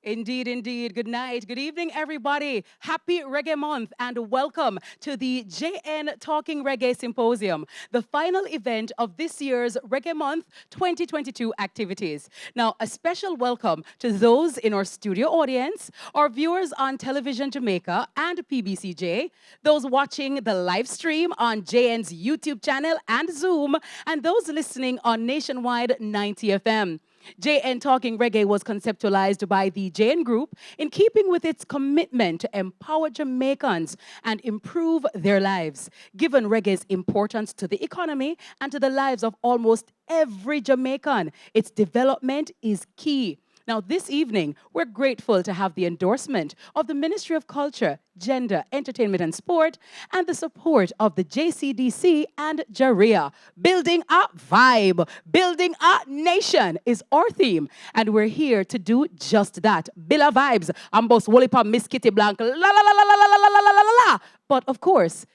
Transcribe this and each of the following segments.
Indeed, indeed. Good night. Good evening, everybody. Happy Reggae Month and welcome to the JN Talking Reggae Symposium, the final event of this year's Reggae Month 2022 activities. Now, a special welcome to those in our studio audience, our viewers on Television Jamaica and PBCJ, those watching the live stream on JN's YouTube channel and Zoom, and those listening on Nationwide 90 FM. JN Talking Reggae was conceptualized by the JN Group in keeping with its commitment to empower Jamaicans and improve their lives. Given reggae's importance to the economy and to the lives of almost every Jamaican, its development is key. Now, this evening, we're grateful to have the endorsement of the Ministry of Culture, Gender, Entertainment and Sport, and the support of the JCDC and Jaria. Building a vibe, building a nation is our theme, and we're here to do just that. Build a vibes. I'm boss Wolipa Miss Kitty Blank. La la la la la la la la la la la. But of course,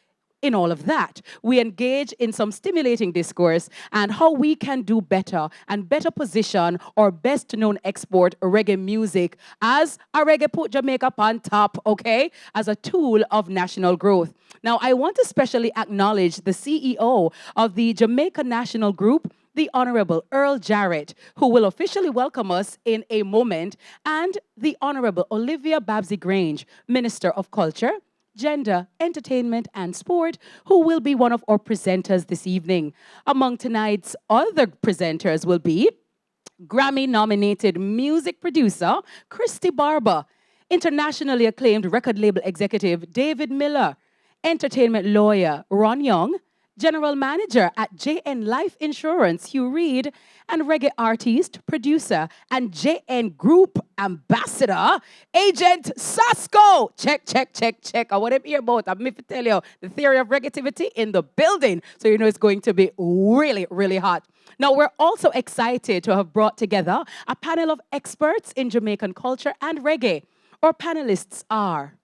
in all of that, we engage in some stimulating discourse and how we can do better and better position our best known export reggae music as a reggae put Jamaica on top, okay, as a tool of national growth. Now, I want to specially acknowledge the CEO of the Jamaica National Group, the Honorable Earl Jarrett, who will officially welcome us in a moment, and the Honorable Olivia Babsy Grange, Minister of Culture, Gender, Entertainment and Sport, who will be one of our presenters this evening. Among tonight's other presenters will be Grammy-nominated music producer Christy Barber, internationally acclaimed record label executive David Miller, entertainment lawyer Ron Young, General Manager at JN Life Insurance, Hugh Reid, and reggae artist, producer, and JN Group Ambassador, Agent Sasko. Check, check, check, check. I want to hear about, I'm going to tell you, the theory of reggaetivity in the building. So you know it's going to be really, really hot. Now, we're also excited to have brought together a panel of experts in Jamaican culture and reggae. Our panelists are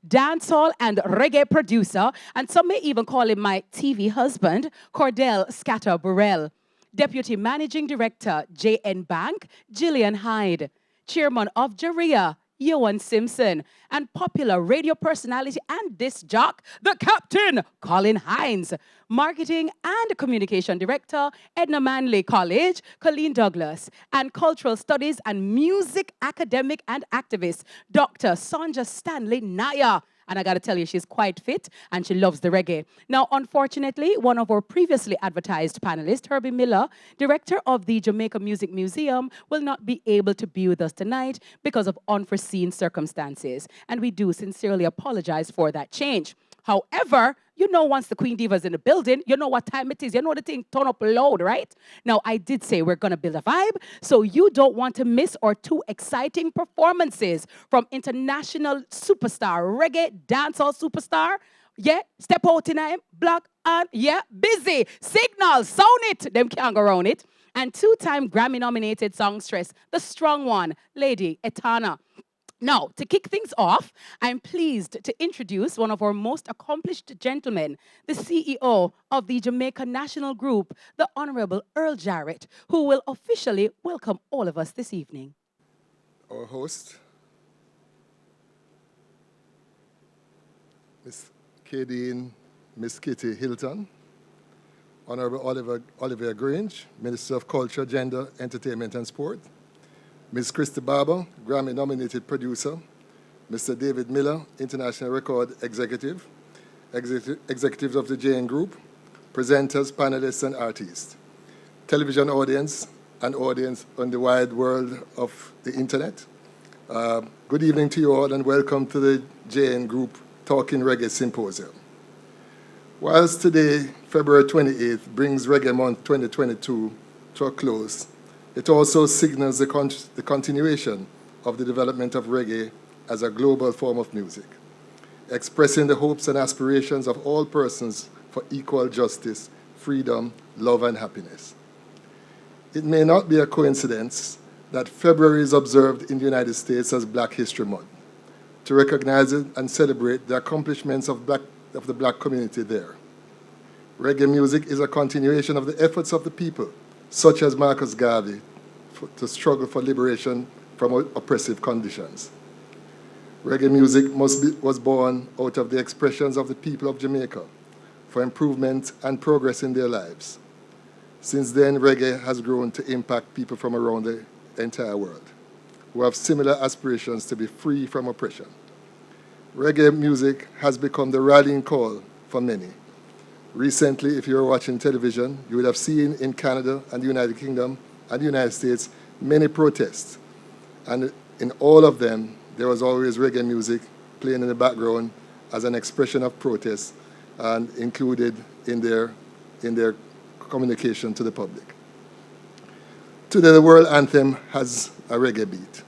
dancehall and reggae producer, and some may even call him my TV husband, Cordell Scatter Burrell. Deputy Managing Director, JN Bank, Gillian Hyde. Chairman of Jaria, Yohan Simpson. And popular radio personality and disc jock, the Captain, Colin Hines. Marketing and Communication Director, Edna Manley College, Colleen Douglas. And Cultural Studies and Music Academic and Activist, Dr. Sonja Stanley Naya. And I got to tell you, she's quite fit and she loves the reggae. Now, unfortunately, one of our previously advertised panelists, Herbie Miller, director of the Jamaica Music Museum, will not be able to be with us tonight because of unforeseen circumstances. And we do sincerely apologize for that change. However, you know once the Queen Diva's in the building, you know what time it is. You know the thing turn up loud, right? Now, I did say we're going to build a vibe, so you don't want to miss our two exciting performances from international superstar, reggae dancehall superstar. Yeah, step out in him, block and yeah, busy. Signal, sound it. Them can't go around it. And two-time Grammy-nominated songstress, the strong one, Lady Etana. Now, to kick things off, I'm pleased to introduce one of our most accomplished gentlemen, the CEO of the Jamaica National Group, the Honorable Earl Jarrett, who will officially welcome all of us this evening. Our host, Miss Kadeen, Miss Kitty Hilton, Honorable Olivia Grange, Minister of Culture, Gender, Entertainment and Sport, Ms. Christy Barber, Grammy-nominated producer, Mr. David Miller, International Record Executive, executives of the JN Group, presenters, panelists, and artists, television audience, and audience on the wide world of the internet. Good evening to you all, and welcome to the JN Group Talking Reggae Symposium. Whilst today, February 28th, brings Reggae Month 2022 to a close, it also signals the continuation of the development of reggae as a global form of music, expressing the hopes and aspirations of all persons for equal justice, freedom, love, and happiness. It may not be a coincidence that February is observed in the United States as Black History Month, to recognize it and celebrate the accomplishments of the Black community there. Reggae music is a continuation of the efforts of the people, such as Marcus Garvey, to struggle for liberation from oppressive conditions. Reggae music was born out of the expressions of the people of Jamaica for improvement and progress in their lives. Since then, reggae has grown to impact people from around the entire world who have similar aspirations to be free from oppression. Reggae music has become the rallying call for many. Recently, if you were watching television, you would have seen in Canada and the United Kingdom and the United States many protests. And in all of them, there was always reggae music playing in the background as an expression of protest and included in their communication to the public. Today, the world anthem has a reggae beat.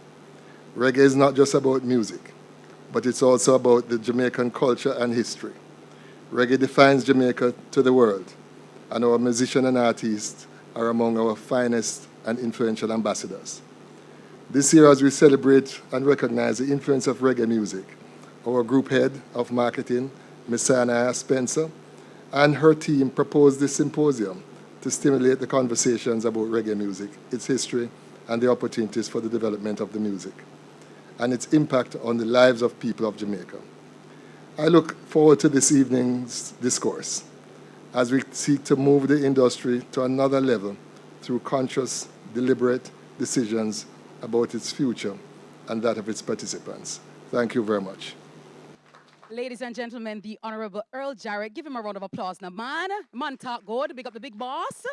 Reggae is not just about music, but it's also about the Jamaican culture and history. Reggae defines Jamaica to the world, and our musicians and artists are among our finest and influential ambassadors. This year, as we celebrate and recognize the influence of reggae music, our group head of marketing, Ms. Sanaya Spencer, and her team proposed this symposium to stimulate the conversations about reggae music, its history, and the opportunities for the development of the music, and its impact on the lives of people of Jamaica. I look forward to this evening's discourse as we seek to move the industry to another level through conscious, deliberate decisions about its future and that of its participants. Thank you very much. Ladies and gentlemen, the Honorable Earl Jarrett. Give him a round of applause now, man. Man talk good. Big up the big boss.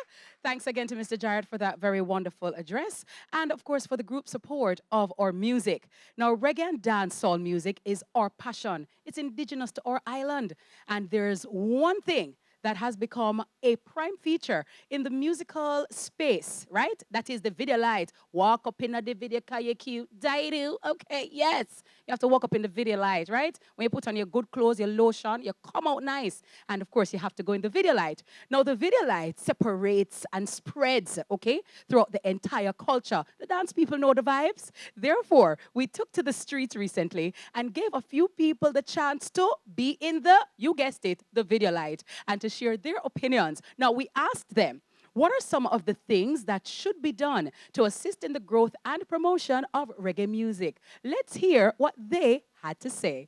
Thanks again to Mr. Jarrett for that very wonderful address. And, of course, for the group support of our music. Now, reggae and dancehall music is our passion. It's indigenous to our island. And there's one thing that has become a prime feature in the musical space, right? That is the video light. Walk up in the video, cause you cute. Do. Okay, yes. You have to walk up in the video light, right? When you put on your good clothes, your lotion, you come out nice. And of course, you have to go in the video light. Now, the video light separates and spreads, okay, throughout the entire culture. The dance people know the vibes. Therefore, we took to the streets recently and gave a few people the chance to be in the, you guessed it, the video light, and to share their opinions. Now, we asked them, what are some of the things that should be done to assist in the growth and promotion of reggae music? Let's hear what they had to say.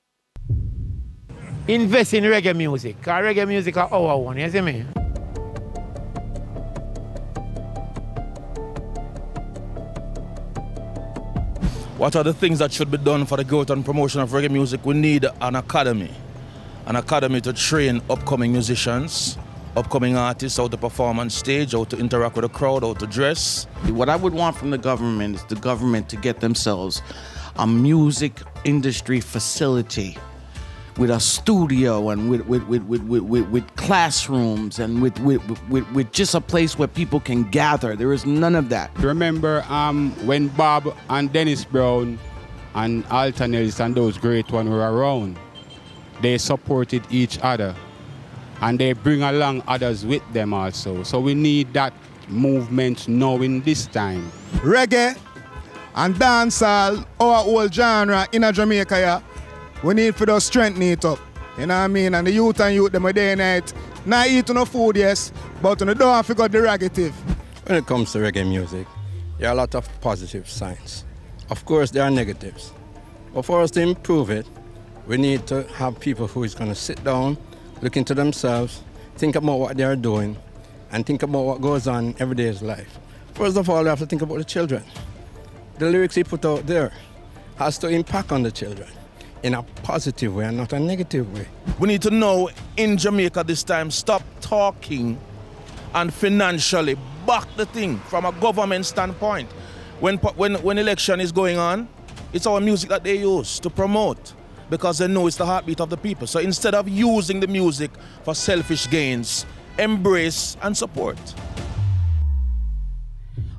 Invest in reggae music, because reggae music are our one, you see me? What are the things that should be done for the growth and promotion of reggae music? We need an academy to train upcoming musicians, upcoming artists, how to perform on stage, how to interact with the crowd, how to dress. What I would want from the government is the government to get themselves a music industry facility with a studio and with classrooms and with just a place where people can gather. There is none of that. Remember when Bob and Dennis Brown and Alton Ellis and those great ones were around, they supported each other. And they bring along others with them also. So we need that movement now in this time. Reggae and dancehall, our whole genre in Jamaica, yeah, we need for those strengthen it up. You know what I mean? And the youth, them a day and night, not eat no food, yes, but on the door, I forgot the negative. When it comes to reggae music, there are a lot of positive signs. Of course, there are negatives. But for us to improve it, we need to have people who is going to sit down, look into themselves, think about what they are doing, and think about what goes on in everyday's life. First of all, we have to think about the children. The lyrics he put out there has to impact on the children in a positive way and not a negative way. We need to know in Jamaica this time, stop talking and financially back the thing from a government standpoint. When election is going on, it's our music that they use to promote, because they know it's the heartbeat of the people. So instead of using the music for selfish gains, embrace and support.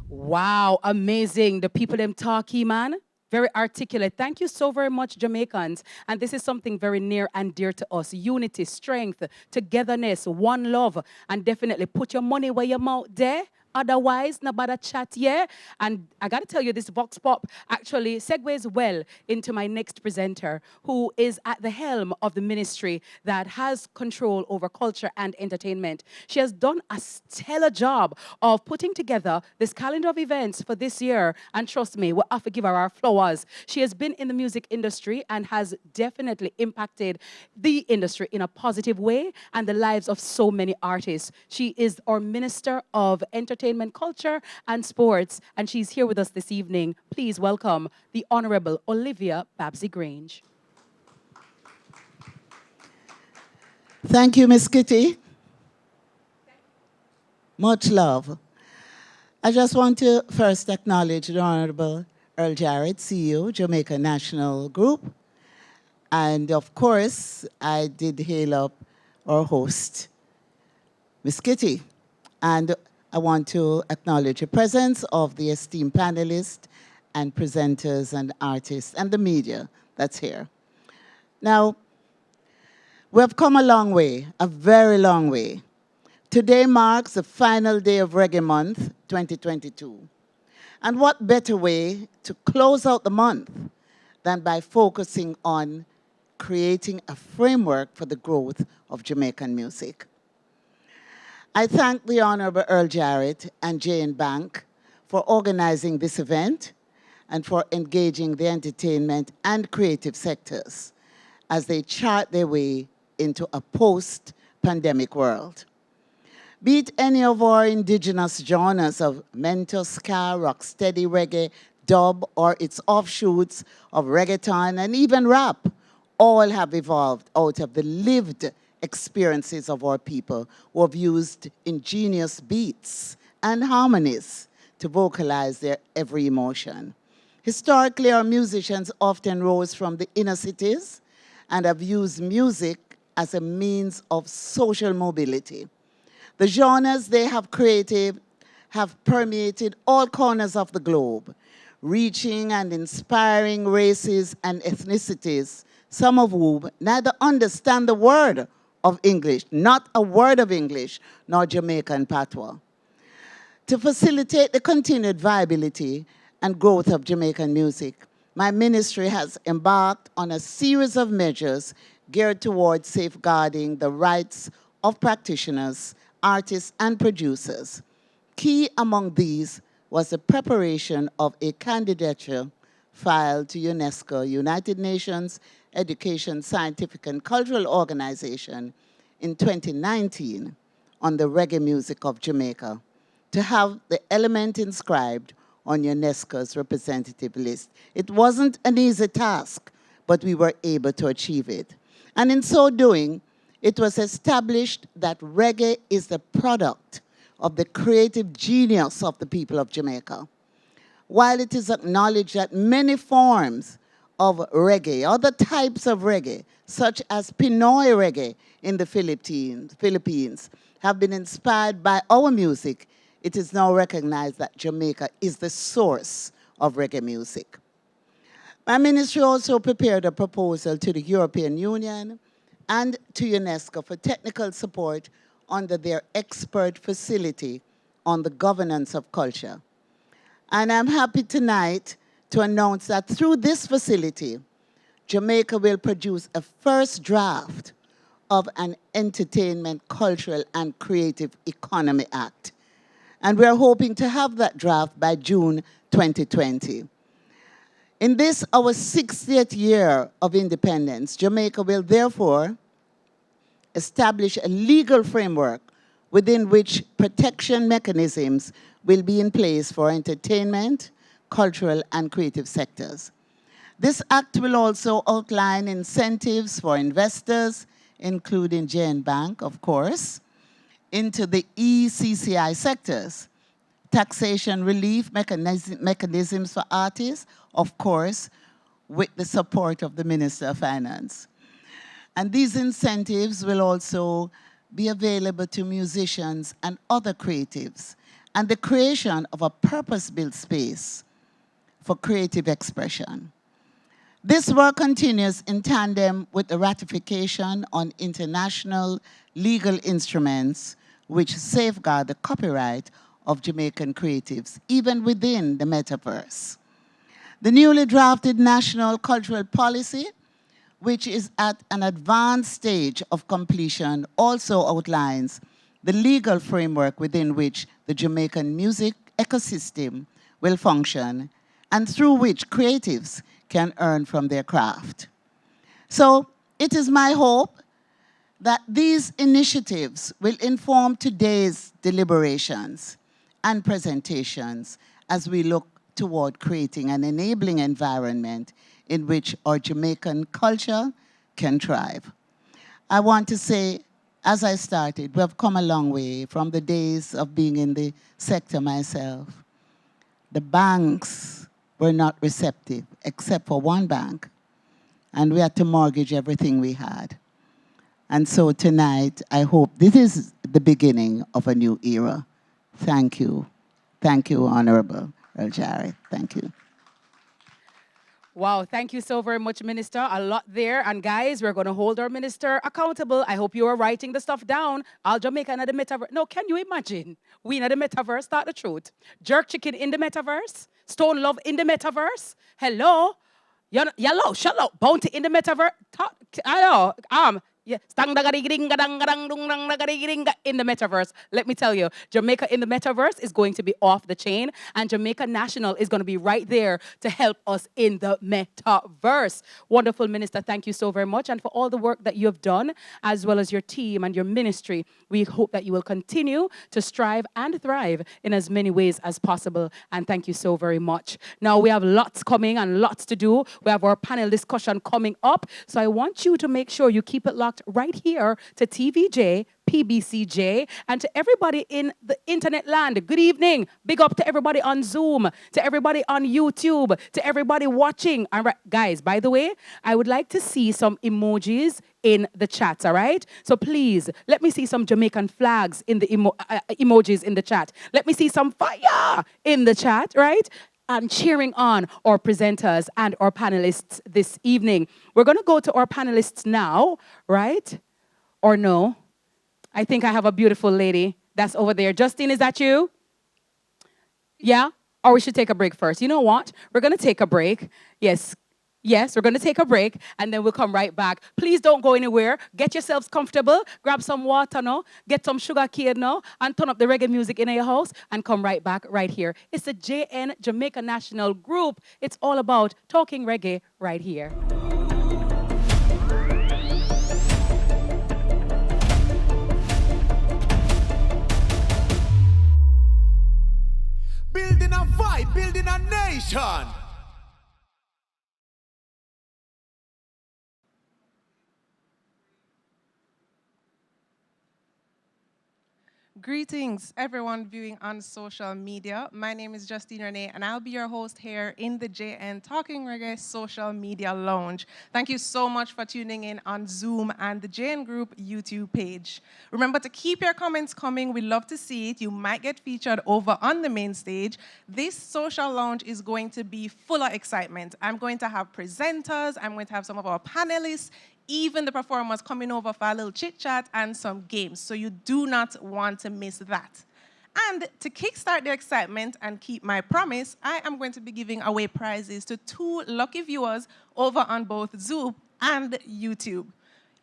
Wow, amazing. The people them talky, man. Very articulate. Thank you so very much, Jamaicans. And this is something very near and dear to us. Unity, strength, togetherness, one love. And definitely put your money where your mouth there. otherwise, nabada chat, yeah? And I gotta tell you, this Vox Pop actually segues well into my next presenter, who is at the helm of the ministry that has control over culture and entertainment. She has done a stellar job of putting together this calendar of events for this year. And trust me, we'll have to give her our flowers. She has been in the music industry and has definitely impacted the industry in a positive way and the lives of so many artists. She is our Minister of Entertainment, Culture and Sports, and she's here with us this evening. Please welcome the Honorable Olivia Babsy Grange. Thank you, Miss Kitty. Much love. I just want to first acknowledge the Honorable Earl Jarrett, CEO, Jamaica National Group. And of course, I did hail up our host, Miss Kitty. And I want to acknowledge the presence of the esteemed panelists and presenters and artists and the media that's here. Now, we have come a long way, a very long way. Today marks the final day of Reggae Month 2022. And what better way to close out the month than by focusing on creating a framework for the growth of Jamaican music. I thank the Honorable Earl Jarrett and Jane Bank for organizing this event and for engaging the entertainment and creative sectors as they chart their way into a post-pandemic world. Be it any of our indigenous genres of mento, ska, rocksteady reggae, dub, or its offshoots of reggaeton and even rap, all have evolved out of the lived experiences of our people who have used ingenious beats and harmonies to vocalize their every emotion. Historically, our musicians often rose from the inner cities and have used music as a means of social mobility. The genres they have created have permeated all corners of the globe, reaching and inspiring races and ethnicities, some of whom neither understand the word of English, not a word of English, nor Jamaican patois. To facilitate the continued viability and growth of Jamaican music, my ministry has embarked on a series of measures geared towards safeguarding the rights of practitioners, artists, and producers. Key among these was the preparation of a candidature filed to UNESCO, United Nations Education, Scientific, and Cultural Organization in 2019 on the reggae music of Jamaica, to have the element inscribed on UNESCO's representative list. It wasn't an easy task, but we were able to achieve it. And in so doing, it was established that reggae is the product of the creative genius of the people of Jamaica. While it is acknowledged that many forms of reggae, other types of reggae, such as Pinoy reggae in the Philippines, have been inspired by our music, it is now recognized that Jamaica is the source of reggae music. My ministry also prepared a proposal to the European Union and to UNESCO for technical support under their expert facility on the governance of culture. And I'm happy tonight to announce that through this facility, Jamaica will produce a first draft of an Entertainment, Cultural, and Creative Economy Act. And we're hoping to have that draft by June 2020. In this, our 60th year of independence, Jamaica will therefore establish a legal framework within which protection mechanisms will be in place for entertainment, cultural, and creative sectors. This act will also outline incentives for investors, including Jane Bank, of course, into the ECCI sectors, taxation relief mechanisms for artists, of course, with the support of the Minister of Finance. And these incentives will also be available to musicians and other creatives, and the creation of a purpose-built space for creative expression. This work continues in tandem with the ratification on international legal instruments which safeguard the copyright of Jamaican creatives, even within the metaverse. The newly drafted National Cultural Policy, which is at an advanced stage of completion, also outlines the legal framework within which the Jamaican music ecosystem will function and through which creatives can earn from their craft. So it is my hope that these initiatives will inform today's deliberations and presentations as we look toward creating an enabling environment in which our Jamaican culture can thrive. I want to say, as I started, we have come a long way from the days of being in the sector myself. The banks were not receptive, except for one bank, and we had to mortgage everything we had. And so tonight, I hope this is the beginning of a new era. Thank you. Thank you, Honorable Earl Jarrett. Thank you. Wow, thank you so very much, Minister. A lot there. And guys, we're going to hold our minister accountable. I hope you are writing the stuff down. All Jamaica in the metaverse. No, can you imagine? We in the metaverse, start the truth. Jerk chicken in the metaverse. Stone love in the metaverse. Hello? Yellow, shut up. Bounty in the metaverse. I know. Yeah, in the metaverse. Let me tell you, Jamaica in the metaverse is going to be off the chain, and Jamaica National is going to be right there to help us in the metaverse. Wonderful, Minister. Thank you so very much, and for all the work that you have done, as well as your team and your ministry. We hope that you will continue to strive and thrive in as many ways as possible, and thank you so very much. Now, we have lots coming and lots to do. We have our panel discussion coming up, so I want you to make sure you keep it locked right here to TVJ, PBCJ, and to everybody in the internet land. Good evening. Big up to everybody on Zoom, to everybody on YouTube, to everybody watching. All right, guys, by the way, I would like to see some emojis in the chat, all right? So please, let me see some Jamaican flags in the emojis in the chat. Let me see some fire in the chat, right? And cheering on our presenters and our panelists this evening. We're going to go to our panelists now, right? Or no? I think I have a beautiful lady that's over there. Justine, is that you? Yeah? Or we should take a break first. You know what? We're going to take a break. Yes. Yes, we're going to take a break, and then we'll come right back. Please don't go anywhere. Get yourselves comfortable. Grab some water now. Get some sugar cane now. And turn up the reggae music in your house. And come right back right here. It's the JN Jamaica National Group. It's all about talking reggae right here. Building a vibe, building a nation. Greetings, everyone viewing on social media. My name is Justine Renee, and I'll be your host here in the JN Talking Reggae Social Media Lounge. Thank you so much for tuning in on Zoom and the JN Group YouTube page. Remember to keep your comments coming. We love to see it. You might get featured over on the main stage. This social lounge is going to be full of excitement. I'm going to have presenters. I'm going to have some of our panelists, even the performers coming over for a little chit-chat and some games. So you do not want to miss that. And to kickstart the excitement and keep my promise, I am going to be giving away prizes to 2 lucky viewers over on both Zoom and YouTube.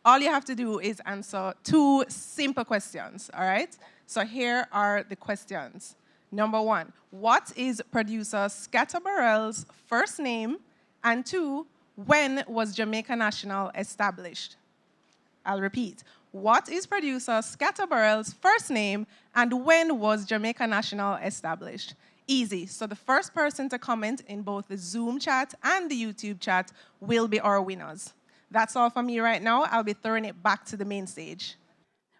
All you have to do is answer 2 simple questions, all right? So here are the questions. Number 1, what is producer Scatter Burrell's first name? And 2, when was Jamaica National established? I'll repeat. What is producer Scatter Burrell's first name, and when was Jamaica National established? Easy. So the first person to comment in both the Zoom chat and the YouTube chat will be our winners. That's all from me right now. I'll be throwing it back to the main stage.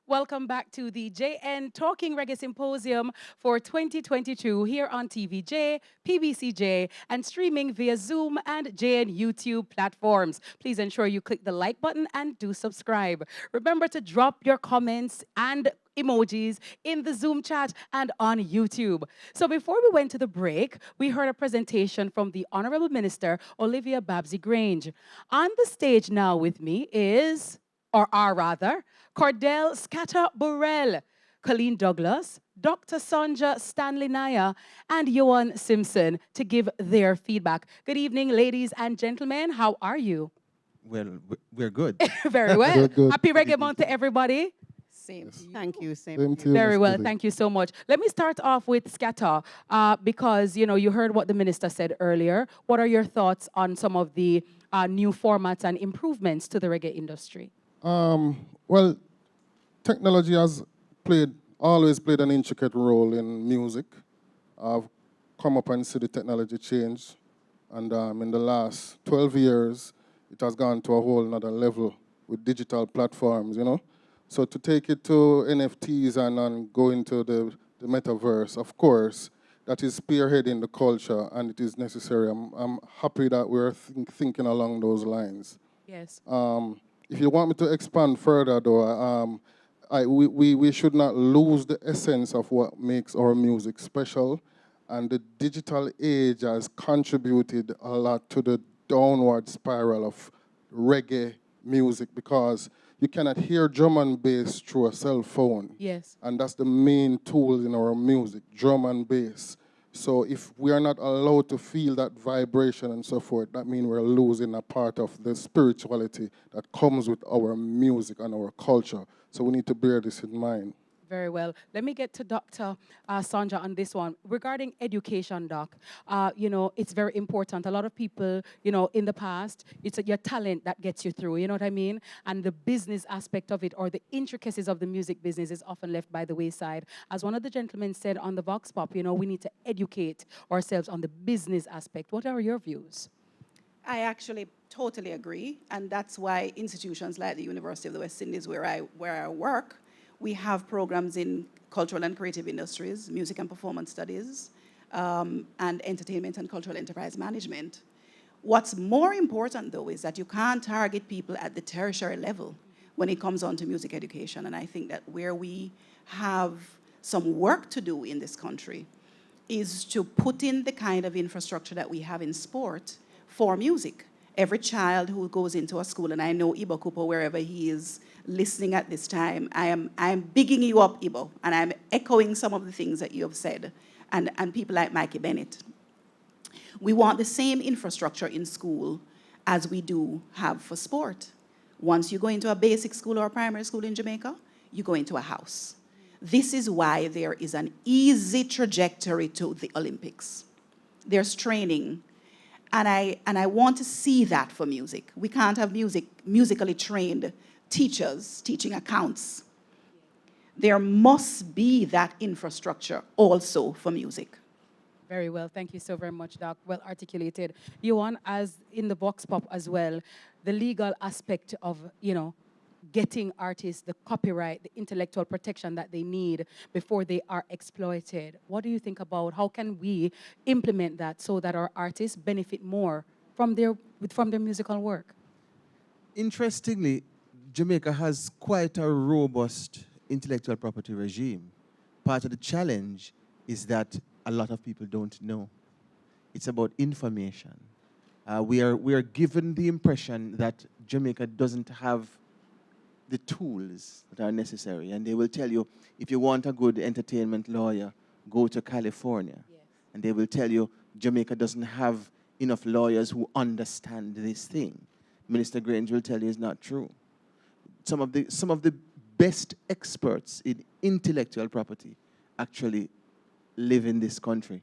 Welcome back to the JN Talking Reggae Symposium for 2022 here on TVJ, PBCJ, and streaming via Zoom and JN YouTube platforms. Please ensure you click the like button and do subscribe. Remember to drop your comments and emojis in the Zoom chat and on YouTube. So before we went to the break, we heard a presentation from the Honorable Minister, Olivia Babsy-Grange. On the stage now with me is, or are rather, Cordell Scatter Burrell, Colleen Douglas, Dr. Sonja Stanley Naya, and Johan Simpson to give their feedback. Good evening, ladies and gentlemen. How are you? Well, we're good. Very well. Good, good. Happy Reggae Month to everybody. Same to you. Thank you. Same, Same to to you. you, Very Miss well, Kitty. thank you so much. Let me start off with Scatter, because you heard what the minister said earlier. What are your thoughts on some of the new formats and improvements to the reggae industry? Well, technology has always played an intricate role in music. I've come up and see the technology change, and in the last 12 years, it has gone to a whole another level with digital platforms, So to take it to NFTs and go into the metaverse, of course, that is spearheading the culture, and it is necessary. I'm happy that we're thinking along those lines. Yes. If you want me to expand further, though, we should not lose the essence of what makes our music special, and the digital age has contributed a lot to the downward spiral of reggae music, because you cannot hear drum and bass through a cell phone. Yes. And that's the main tool in our music, drum and bass. So if we are not allowed to feel that vibration and so forth, that means we're losing a part of the spirituality that comes with our music and our culture. So we need to bear this in mind. Very well. Let me get to Dr. Sonja on this one. Regarding education, Doc, it's very important. A lot of people, in the past, it's your talent that gets you through, you know what I mean? And the business aspect of it, or the intricacies of the music business, is often left by the wayside. As one of the gentlemen said on the Vox Pop, we need to educate ourselves on the business aspect. What are your views? I actually totally agree, and that's why institutions like the University of the West Indies, where I work, we have programs in cultural and creative industries, music and performance studies, and entertainment and cultural enterprise management. What's more important, though, is that you can't target people at the tertiary level when it comes on to music education. And I think that where we have some work to do in this country is to put in the kind of infrastructure that we have in sport for music. Every child who goes into a school, and I know Ibo Cooper, wherever he is listening at this time, I am bigging you up, Ibo, and I'm echoing some of the things that you have said, and people like Mikey Bennett. We want the same infrastructure in school as we do have for sport. Once you go into a basic school or a primary school in Jamaica, you go into a house. This is why there is an easy trajectory to the Olympics. There's training. And I want to see that for music. We can't have musically trained teachers teaching accounts. There must be that infrastructure also for music. Very well. Thank you so very much, Doc. Well articulated. Johan, as in the Vox Pop as well, the legal aspect of, getting artists the copyright, the intellectual protection that they need before they are exploited. What do you think about how can we implement that so that our artists benefit more from their musical work? Interestingly, Jamaica has quite a robust intellectual property regime. Part of the challenge is that a lot of people don't know. It's about information. We are given the impression that Jamaica doesn't have the tools that are necessary. And they will tell you, if you want a good entertainment lawyer, go to California. Yes. And they will tell you, Jamaica doesn't have enough lawyers who understand this thing. Minister Grange will tell you it's not true. Some of the best experts in intellectual property actually live in this country.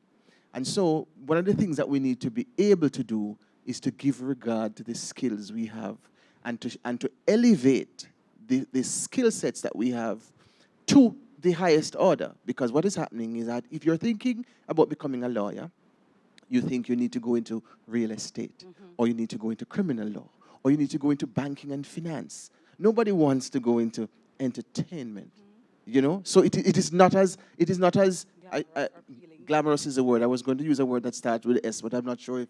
And so one of the things that we need to be able to do is to give regard to the skills we have and to elevate the skill sets that we have to the highest order. Because what is happening is that if you're thinking about becoming a lawyer, you think you need to go into real estate, or you need to go into criminal law, or you need to go into banking and finance. Nobody wants to go into entertainment, So it is not as glamorous is a word. I was going to use a word that starts with S, but I'm not sure if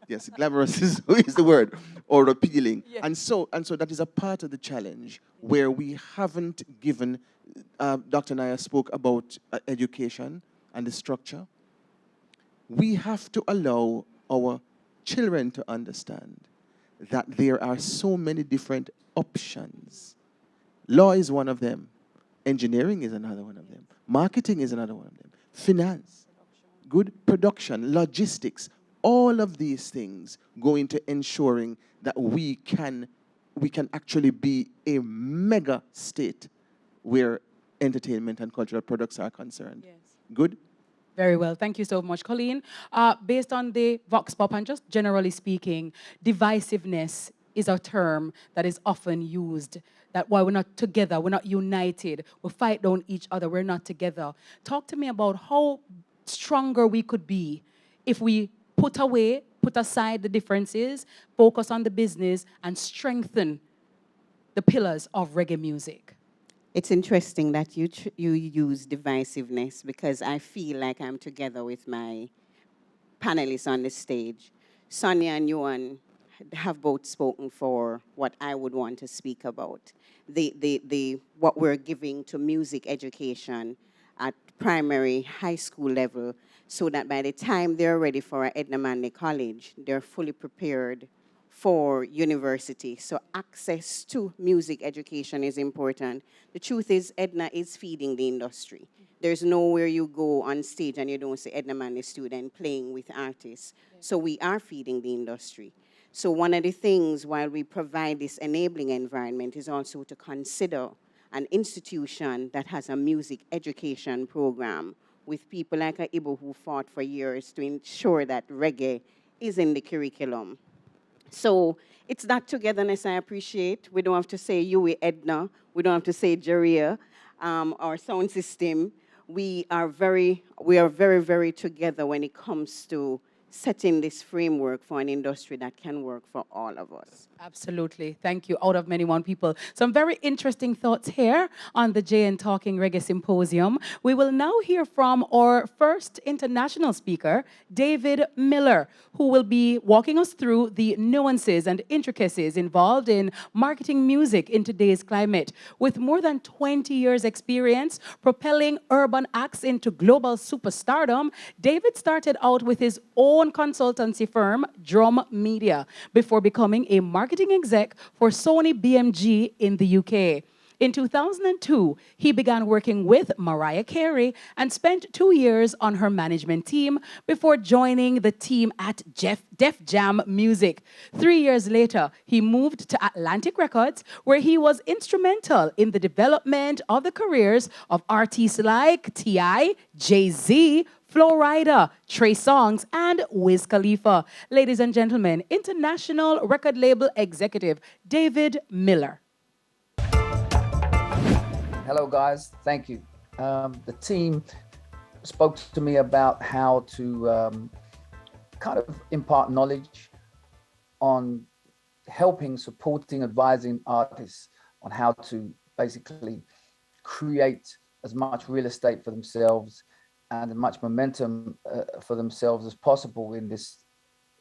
yes, glamorous is the word, or appealing. Yeah. And so that is a part of the challenge where we haven't given, Dr. Naya spoke about education and the structure. We have to allow our children to understand that there are so many different options. Law is one of them. Engineering is another one of them. Marketing is another one of them. Finance, good production, logistics. All of these things go into ensuring that we can actually be a mega state where entertainment and cultural products are concerned. Yes. Good? Very well. Thank you so much, Colleen. Based on the Vox Pop and just generally speaking, divisiveness is a term that is often used. That why we're not together, we're not united, we fight down each other, we're not together. Talk to me about how stronger we could be if we put aside the differences, focus on the business, and strengthen the pillars of reggae music. It's interesting that you use divisiveness because I feel like I'm together with my panelists on the stage. Sonia and Yuan have both spoken for what I would want to speak about. What we're giving to music education at primary, high school level, so that by the time they're ready for Edna Manley College, they're fully prepared for university. So access to music education is important. The truth is, Edna is feeding the industry. There's nowhere you go on stage and you don't see Edna Manley student playing with artists. So we are feeding the industry. So one of the things while we provide this enabling environment is also to consider an institution that has a music education program with people like Ibo who fought for years to ensure that reggae is in the curriculum. So it's that togetherness I appreciate. We don't have to say you, Edna. We don't have to say Jeria, our sound system. We are very, very together when it comes to setting this framework for an industry that can work for all of us. Absolutely. Thank you. Out of many one people. Some very interesting thoughts here on the JN Talking Reggae Symposium. We will now hear from our first international speaker, David Miller, who will be walking us through the nuances and intricacies involved in marketing music in today's climate. With more than 20 years experience propelling urban acts into global superstardom, David started out with his own consultancy firm, Drum Media, before becoming a marketing exec for Sony BMG in the UK. In 2002, he began working with Mariah Carey and spent 2 years on her management team before joining the team at Def Jam Music. 3 years later, he moved to Atlantic Records, where he was instrumental in the development of the careers of artists like T.I., Jay-Z, Flo Rida, Trey Songz, and Wiz Khalifa. Ladies and gentlemen, international record label executive David Miller. Hello, guys. Thank you. The team spoke to me about how to kind of impart knowledge on helping, supporting, advising artists on how to basically create as much real estate for themselves and as much momentum for themselves as possible in this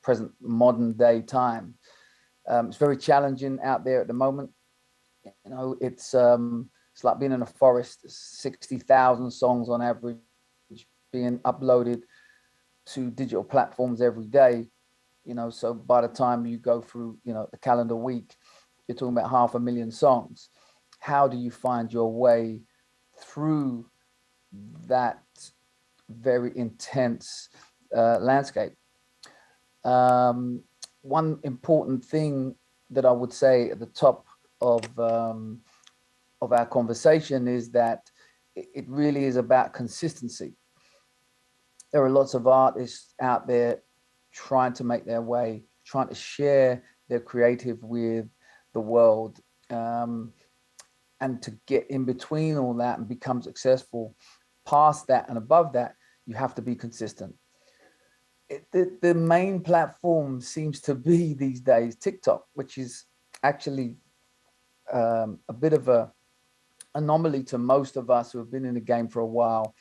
present modern day time. It's very challenging out there at the moment. You know, it's like being in a forest. 60,000 songs on average being uploaded to digital platforms every day. You know, so by the time you go through, you know, the calendar week, you're talking about 500,000 songs. How do you find your way through that very intense landscape? One important thing that I would say at the top of our conversation is that it really is about consistency. There are lots of artists out there trying to make their way, trying to share their creative with the world, and to get in between all that and become successful. Past that and above that, you have to be consistent. The main platform seems to be these days TikTok, which is actually a bit of a anomaly to most of us who have been in the game for a while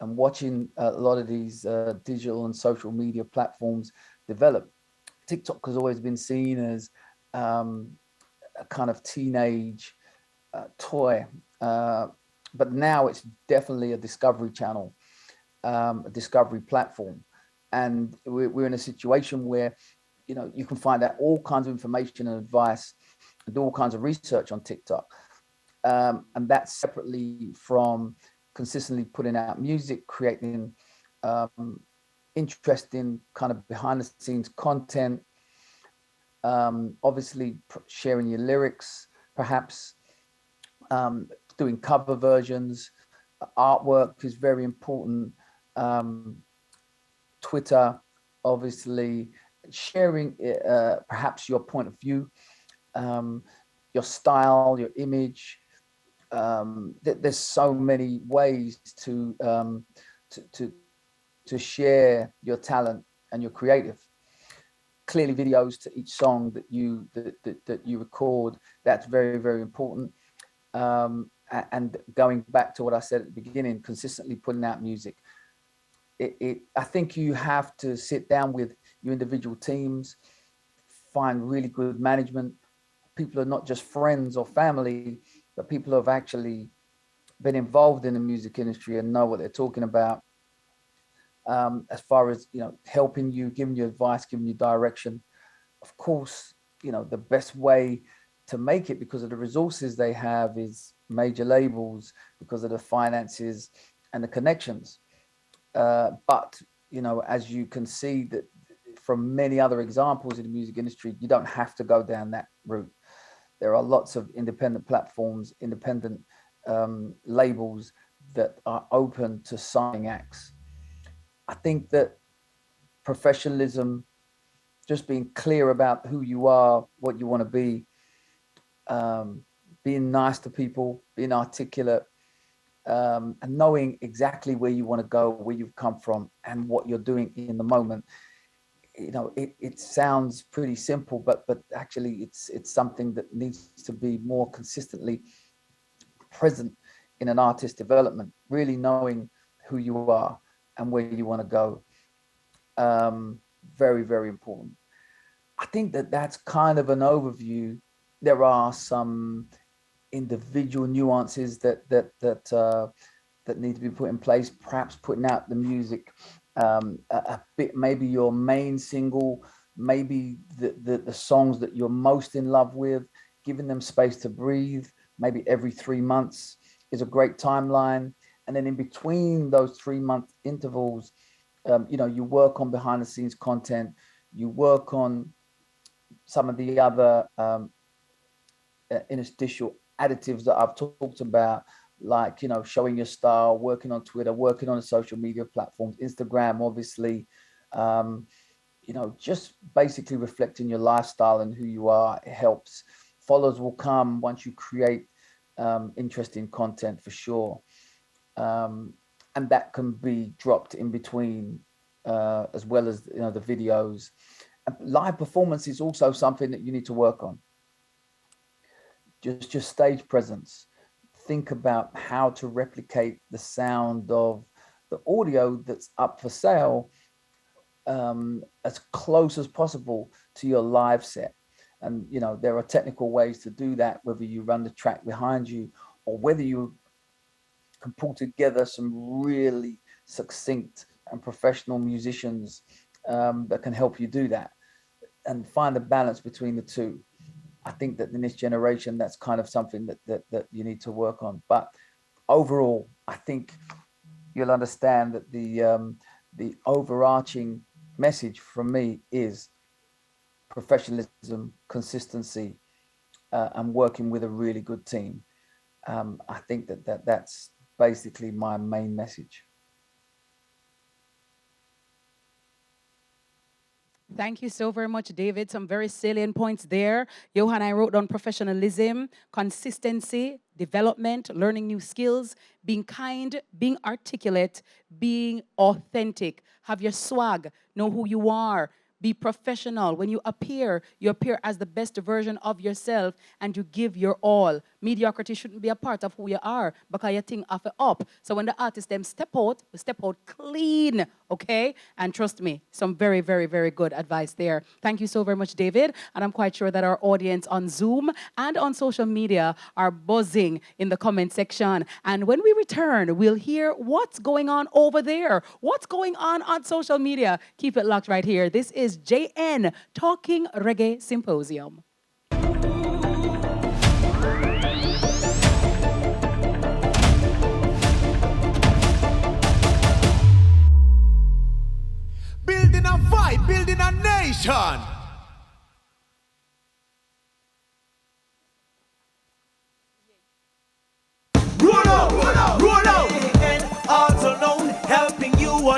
and watching a lot of these digital and social media platforms develop. TikTok has always been seen as a kind of teenage toy, but now it's definitely a discovery channel, a discovery platform. And we're in a situation where, you know, you can find out all kinds of information and advice and do all kinds of research on TikTok. and that's separately from consistently putting out music, creating interesting kind of behind the scenes content, obviously sharing your lyrics, perhaps doing cover versions. Artwork is very important. Twitter, obviously, sharing perhaps your point of view, your style, your image. There's so many ways to share your talent and your creative. Clearly, videos to each song that you record. That's very, very important. And going back to what I said at the beginning, consistently putting out music. I think you have to sit down with your individual teams, find really good management. People are not just friends or family, but people who have actually been involved in the music industry and know what they're talking about. As far as, helping you, giving you advice, giving you direction. Of course, the best way to make it, because of the resources they have, is major labels, because of the finances and the connections. But, as you can see that from many other examples in the music industry, you don't have to go down that route. There are lots of independent platforms, independent labels that are open to signing acts. I think that professionalism, just being clear about who you are, what you want to be, being nice to people, being articulate, and knowing exactly where you want to go, where you've come from, and what you're doing in the moment. It sounds pretty simple, but actually it's something that needs to be more consistently present in an artist development, really knowing who you are and where you want to go. Very, very important. I think that's kind of an overview. There are some individual nuances that need to be put in place, perhaps putting out the music a bit, maybe your main single, maybe the songs that you're most in love with, giving them space to breathe, maybe every 3 months is a great timeline. And then in between those 3-month intervals, you work on behind the scenes content, you work on some of the other interstitial additives that I've talked about, like, showing your style, working on Twitter, working on the social media platforms, Instagram, obviously, just basically reflecting your lifestyle and who you are. It helps. Followers will come once you create interesting content, for sure. And that can be dropped in between, as well as the videos. And live performance is also something that you need to work on. Just stage presence. Think about how to replicate the sound of the audio that's up for sale as close as possible to your live set. And there are technical ways to do that, whether you run the track behind you or whether you can pull together some really succinct and professional musicians that can help you do that and find a balance between the two. I think that in this generation, that's kind of something that you need to work on. But overall, I think you'll understand that the overarching message from me is professionalism, consistency, and working with a really good team. I think that's basically my main message. Thank you so very much, David. Some very salient points there. Johan, I wrote down professionalism, consistency, development, learning new skills, being kind, being articulate, being authentic. Have your swag, know who you are. Be professional. When you appear as the best version of yourself and you give your all. Mediocrity shouldn't be a part of who you are because you think of it up. So when the artists them step out clean, okay? And trust me, some very, very, very good advice there. Thank you so very much, David. And I'm quite sure that our audience on Zoom and on social media are buzzing in the comment section. And when we return, we'll hear what's going on over there. What's going on social media? Keep it locked right here. This is JN Talking Reggae Symposium.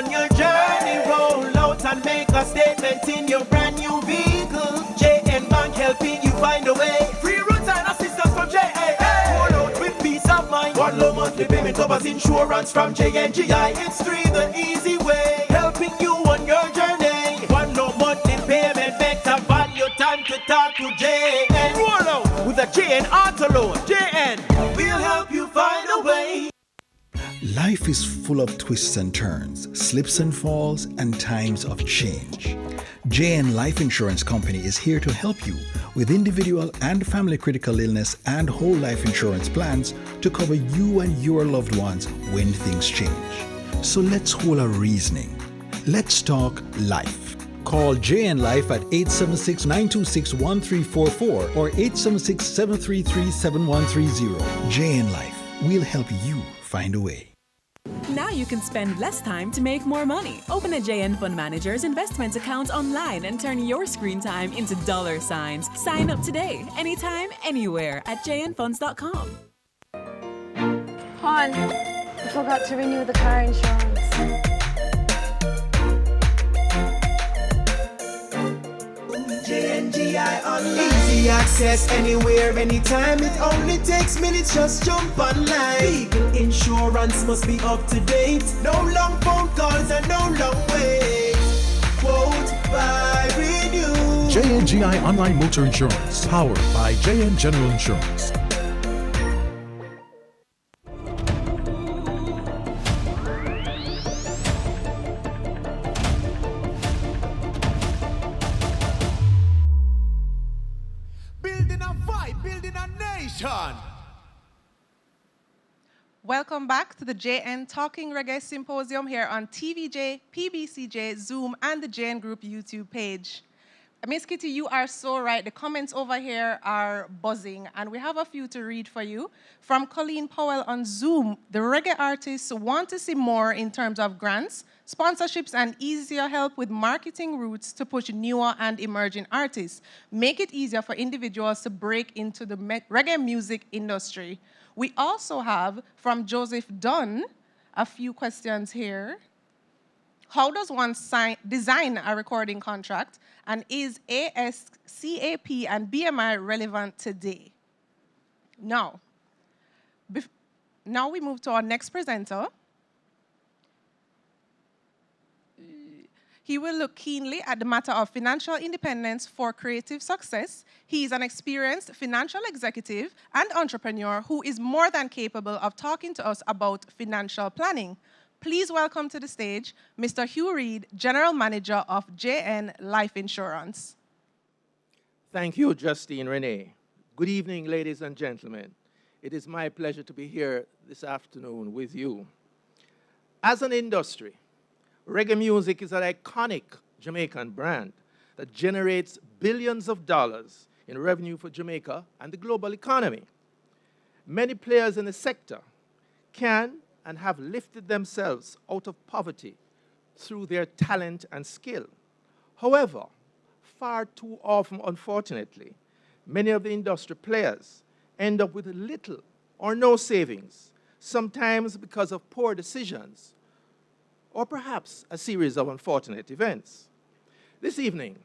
on your journey. Roll out and make a statement in your brand new vehicle. JN Bank helping you find a way. Free routes and assistance from JA. Roll out with peace of mind. One low monthly payment covers insurance from JNGI. It's free the easy way, helping you on your journey. One low monthly payment, better value, time to talk to JN. Roll out with a JN auto loan. JN, we'll help you find a way. Life is full of twists and turns, slips and falls, and times of change. JN Life Insurance Company is here to help you with individual and family critical illness and whole life insurance plans to cover you and your loved ones when things change. So let's hold a reasoning. Let's talk life. Call JN Life at 876-926-1344 or 876-733-7130. JN Life, we'll help you find a way. Now you can spend less time to make more money. Open a JN Fund Manager's investment account online and turn your screen time into dollar signs. Sign up today, anytime, anywhere at jnfunds.com. Hon, I forgot to renew the car insurance. JNGI on easy access anywhere, anytime. It only takes minutes, just jump online. Legal insurance must be up to date. No long phone calls and no long wait. Quote by renew. JNGI Online Motor Insurance, powered by JN General Insurance. Building a vibe, building a nation. Welcome back to the JN Talking Reggae Symposium here on TVJ, PBCJ, Zoom, and the JN Group YouTube page. Miss Kitty, you are so right. The comments over here are buzzing, and we have a few to read for you. From Colleen Powell on Zoom, the reggae artists want to see more in terms of grants, sponsorships, and easier help with marketing routes to push newer and emerging artists. Make it easier for individuals to break into the reggae music industry. We also have, from Joseph Dunn, a few questions here. How does one design a recording contract? And is ASCAP and BMI relevant today? Now we move to our next presenter. He will look keenly at the matter of financial independence for creative success. He is an experienced financial executive and entrepreneur who is more than capable of talking to us about financial planning. Please welcome to the stage Mr. Hugh Reid, General Manager of JN Life Insurance. Thank you, Justine Renee. Good evening, ladies and gentlemen. It is my pleasure to be here this afternoon with you. As an industry, reggae music is an iconic Jamaican brand that generates billions of dollars in revenue for Jamaica and the global economy. Many players in the sector can and have lifted themselves out of poverty through their talent and skill. However, far too often, unfortunately, many of the industry players end up with little or no savings, sometimes because of poor decisions, or perhaps a series of unfortunate events. This evening,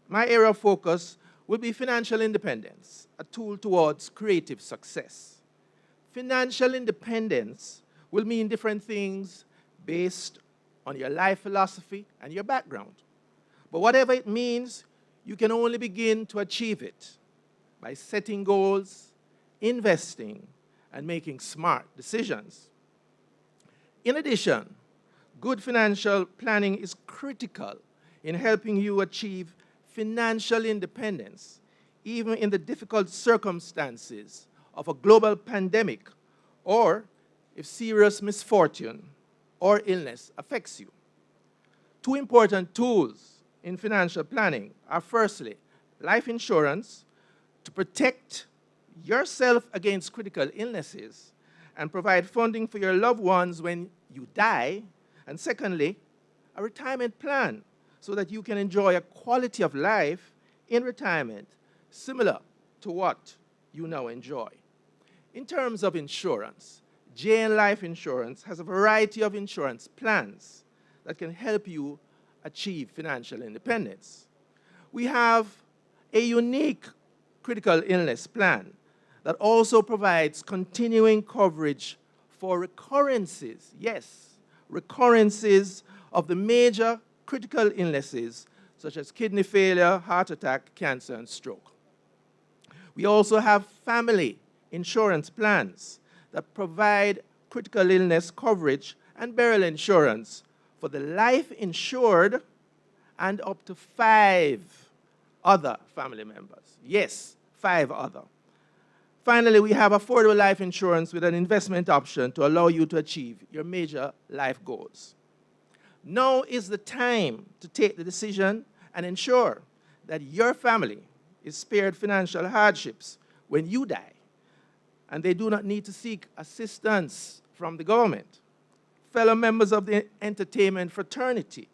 my area of focus will be financial independence, a tool towards creative success. Financial independence will mean different things based on your life philosophy and your background. But whatever it means, you can only begin to achieve it by setting goals, investing, and making smart decisions. In addition, good financial planning is critical in helping you achieve financial independence, even in the difficult circumstances of a global pandemic, or if serious misfortune or illness affects you. Two important tools in financial planning are, firstly, life insurance to protect yourself against critical illnesses and provide funding for your loved ones when you die, and secondly, a retirement plan so that you can enjoy a quality of life in retirement similar to what you now enjoy. In terms of insurance, JN Life Insurance has a variety of insurance plans that can help you achieve financial independence. We have a unique critical illness plan that also provides continuing coverage for recurrences, yes, recurrences of the major critical illnesses such as kidney failure, heart attack, cancer, and stroke. We also have family insurance plans that provide critical illness coverage and burial insurance for the life insured and up to 5 other family members. Yes, 5 other. Finally, we have affordable life insurance with an investment option to allow you to achieve your major life goals. Now is the time to take the decision and ensure that your family is spared financial hardships when you die, and they do not need to seek assistance from the government, fellow members of the entertainment fraternity,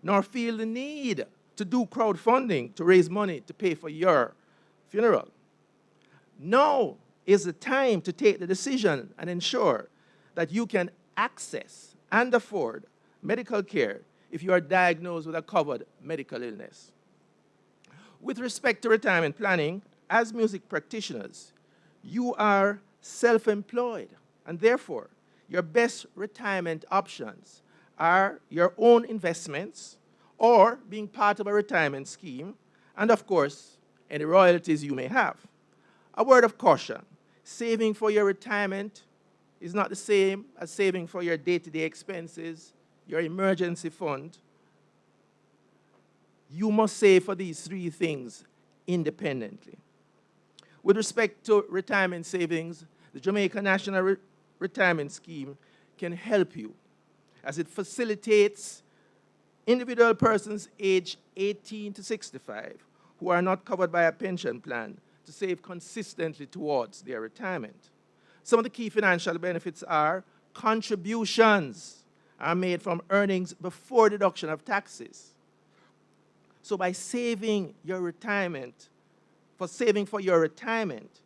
nor feel the need to do crowdfunding to raise money to pay for your funeral. Now is the time to take the decision and ensure that you can access and afford medical care if you are diagnosed with a covered medical illness. With respect to retirement planning, as music practitioners, you are self-employed, and therefore, your best retirement options are your own investments or being part of a retirement scheme, and of course, any royalties you may have. A word of caution, saving for your retirement is not the same as saving for your day-to-day expenses, your emergency fund. You must save for these 3 things independently. With respect to retirement savings, the Jamaica National Retirement Scheme can help you as it facilitates individual persons aged 18 to 65 who are not covered by a pension plan to save consistently towards their retirement. Some of the key financial benefits are contributions are made from earnings before deduction of taxes. So by saving your retirement, saving for your retirement,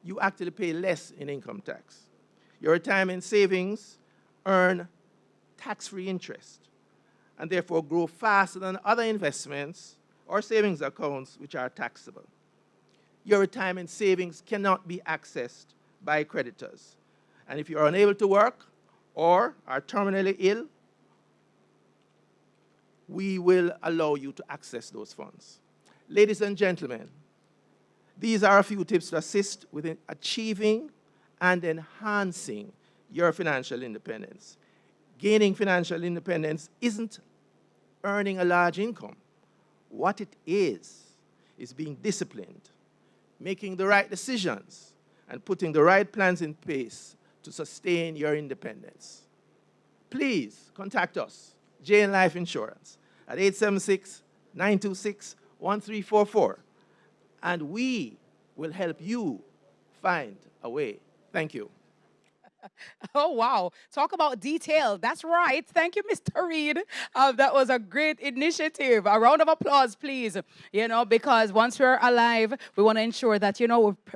you actually pay less in income tax. Your retirement savings earn tax-free interest and therefore grow faster than other investments or savings accounts which are taxable. Your retirement savings cannot be accessed by creditors. And if you are unable to work or are terminally ill, we will allow you to access those funds. Ladies and gentlemen, these are a few tips to assist with achieving and enhancing your financial independence. Gaining financial independence isn't earning a large income. What it is being disciplined, making the right decisions, and putting the right plans in place to sustain your independence. Please contact us, JN Life Insurance, at 876-926-1344, and we will help you find a way. Thank you. Oh, wow. Talk about detail. That's right. Thank you, Mr. Reed. That was a great initiative. A round of applause, please. Because once we're alive, we want to ensure that,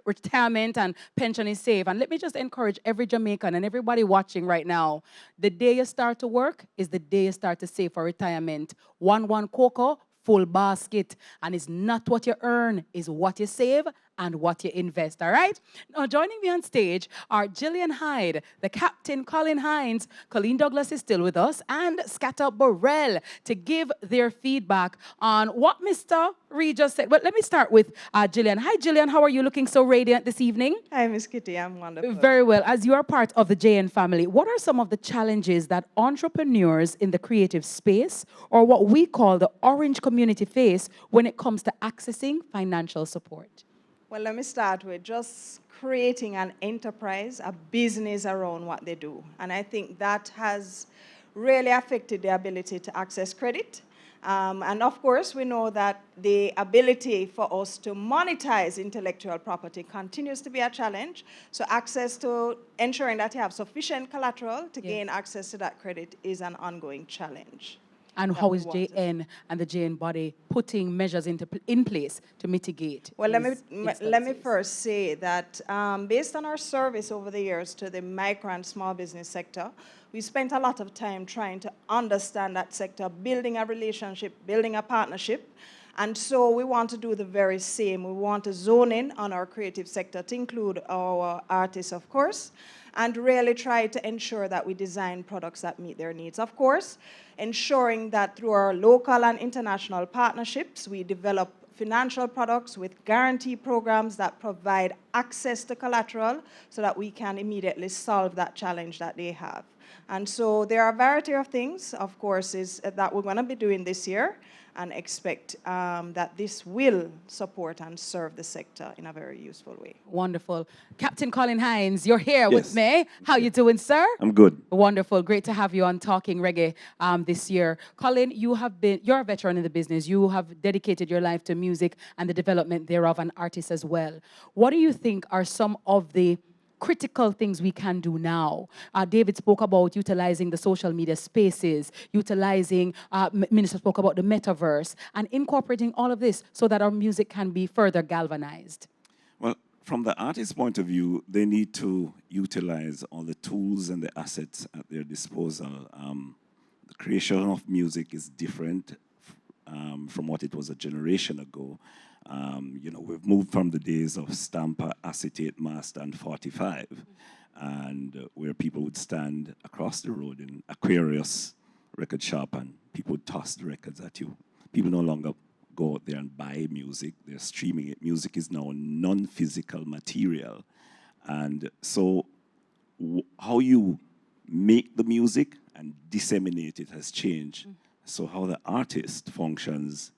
retirement and pension is safe. And let me just encourage every Jamaican and everybody watching right now, the day you start to work is the day you start to save for retirement. One cocoa, full basket. And it's not what you earn, it's what you save and what you invest, all right? Now, joining me on stage are Gillian Hyde, the Captain Colin Hines, Colleen Douglas is still with us, and Scatter Burrell to give their feedback on what Mr. Reed just said. But let me start with Gillian. Hi, Gillian. How are you looking so radiant this evening? Hi, Miss Kitty. I'm wonderful. Very well. As you are part of the JN family, what are some of the challenges that entrepreneurs in the creative space, or what we call the orange community, face when it comes to accessing financial support? Well, let me start with just creating an enterprise, a business around what they do. And I think that has really affected the ability to access credit. And of course, we know that the ability for us to monetize intellectual property continues to be a challenge. So access to ensuring that you have sufficient collateral to gain access to that credit is an ongoing challenge. And how is JN and the JN body putting measures in place to mitigate? Well, let me instances? first say that based on our service over the years to the micro and small business sector, we spent a lot of time trying to understand that sector, building a relationship, building a partnership. And so we want to do the very same. We want to zone in on our creative sector to include our artists, of course, and really try to ensure that we design products that meet their needs. Of course, ensuring that through our local and international partnerships, we develop financial products with guarantee programs that provide access to collateral so that we can immediately solve that challenge that they have. And so there are a variety of things, of course, that we're going to be doing this year, and expect that this will support and serve the sector in a very useful way. Wonderful. Captain Colin Hines, you're here with Yes. me. How you doing, sir? I'm good. Wonderful. Great to have you on Talking Reggae this year. Colin, you're a veteran in the business. You have dedicated your life to music and the development thereof, and artists as well. What do you think are some of the critical things we can do now? David spoke about utilizing the social media spaces, Minister spoke about the metaverse, and incorporating all of this so that our music can be further galvanized. Well, from the artist's point of view, they need to utilize all the tools and the assets at their disposal. The creation of music is different from what it was a generation ago. We've moved from the days of stamper, acetate, master, and 45, and where people would stand across the road in Aquarius record shop and people would toss the records at you. People no longer go out there and buy music, they're streaming it. Music is now non-physical material. And so how you make the music and disseminate it has changed. So how the artist functions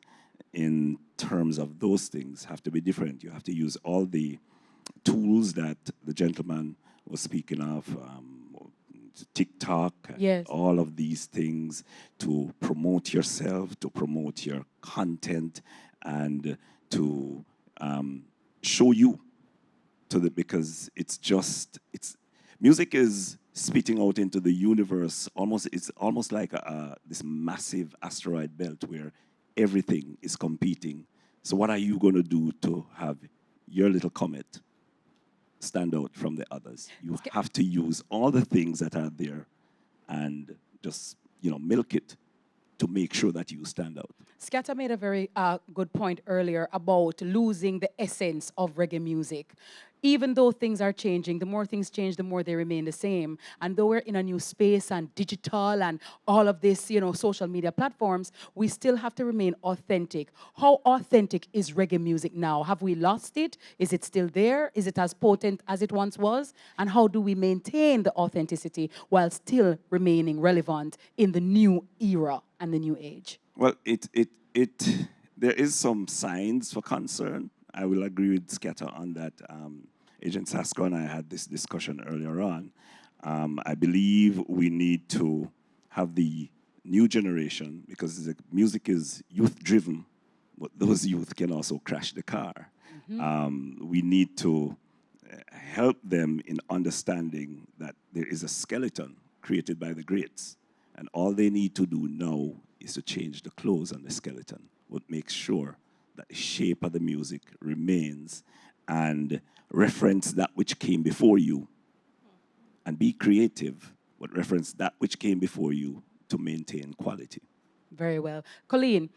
in terms of those things have to be different. You have to use all the tools that the gentleman was speaking of, TikTok, yes, all of these things to promote yourself, to promote your content, and to show you because music is spitting out into the universe. It's almost like this massive asteroid belt where everything is competing. So what are you going to do to have your little comet stand out from the others? You have to use all the things that are there and just, milk it to make sure that you stand out. Scatter made a very good point earlier about losing the essence of reggae music. Even though things are changing, the more things change, the more they remain the same. And though we're in a new space and digital and all of this, social media platforms, we still have to remain authentic. How authentic is reggae music now? Have we lost it? Is it still there? Is it as potent as it once was? And how do we maintain the authenticity while still remaining relevant in the new era and the new age? Well, there is some signs for concern. I will agree with Scatter on that. Agent Sasko and I had this discussion earlier on. I believe we need to have the new generation, because the music is youth-driven, but those youth can also crash the car. We need to help them in understanding that there is a skeleton created by the greats, and all they need to do now is to change the clothes on the skeleton, what makes sure that the shape of the music remains and reference that which came before you, and be creative, but reference that which came before you to maintain quality. Very well. Colleen,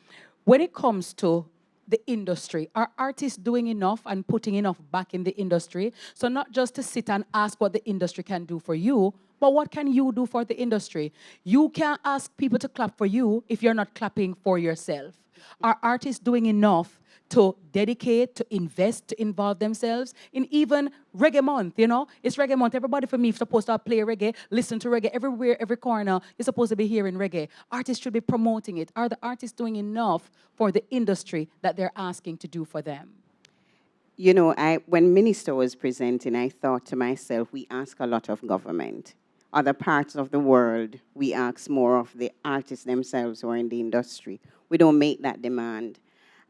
when it comes to the industry, are artists doing enough and putting enough back in the industry? So not just to sit and ask what the industry can do for you, but what can you do for the industry? You can't ask people to clap for you if you're not clapping for yourself. Are artists doing enough to dedicate, to invest, to involve themselves in even Reggae Month, It's Reggae Month. Everybody for me is supposed to play reggae, listen to reggae everywhere, every corner. You're supposed to be hearing reggae. Artists should be promoting it. Are the artists doing enough for the industry that they're asking to do for them? When Minister was presenting, I thought to myself, we ask a lot of government. Other parts of the world, we ask more of the artists themselves who are in the industry. We don't make that demand.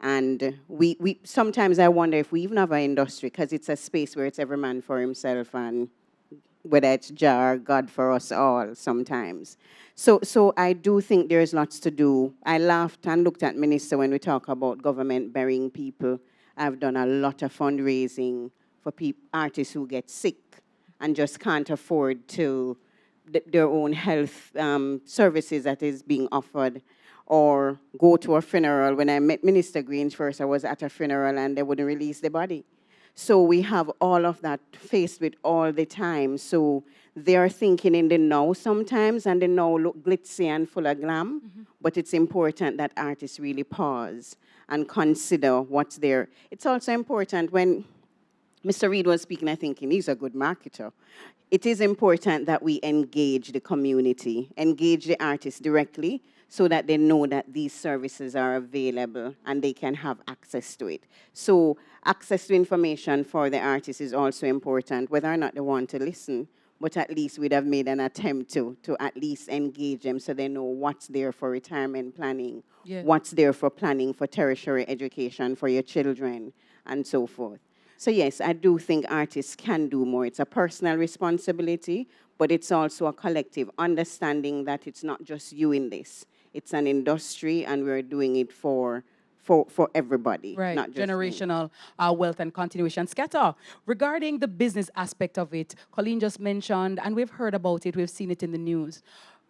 And we sometimes I wonder if we even have an industry, because it's a space where it's every man for himself, and whether it's Jah or God for us all sometimes. So I do think there's lots to do. I laughed and looked at Minister when we talk about government burying people. I've done a lot of fundraising for artists who get sick and just can't afford to their own health services that is being offered, or go to a funeral. When I met Minister Greens first, I was at a funeral and they wouldn't release the body. So we have all of that faced with all the time. So they are thinking in the now sometimes, and the now look glitzy and full of glam. But it's important that artists really pause and consider what's there. It's also important when Mr. Reed was speaking, I think he's a good marketer. It is important that we engage the community, engage the artists directly, so that they know that these services are available and they can have access to it. So access to information for the artists is also important, whether or not they want to listen, but at least we'd have made an attempt to at least engage them so they know what's there for retirement planning, what's there for planning for tertiary education for your children, and so forth. So yes, I do think artists can do more. It's a personal responsibility, but it's also a collective understanding that it's not just you in this. It's an industry, and we're doing it for everybody, Right, not just generational wealth and continuation. Scatter, regarding the business aspect of it, Colleen just mentioned, and we've heard about it, we've seen it in the news.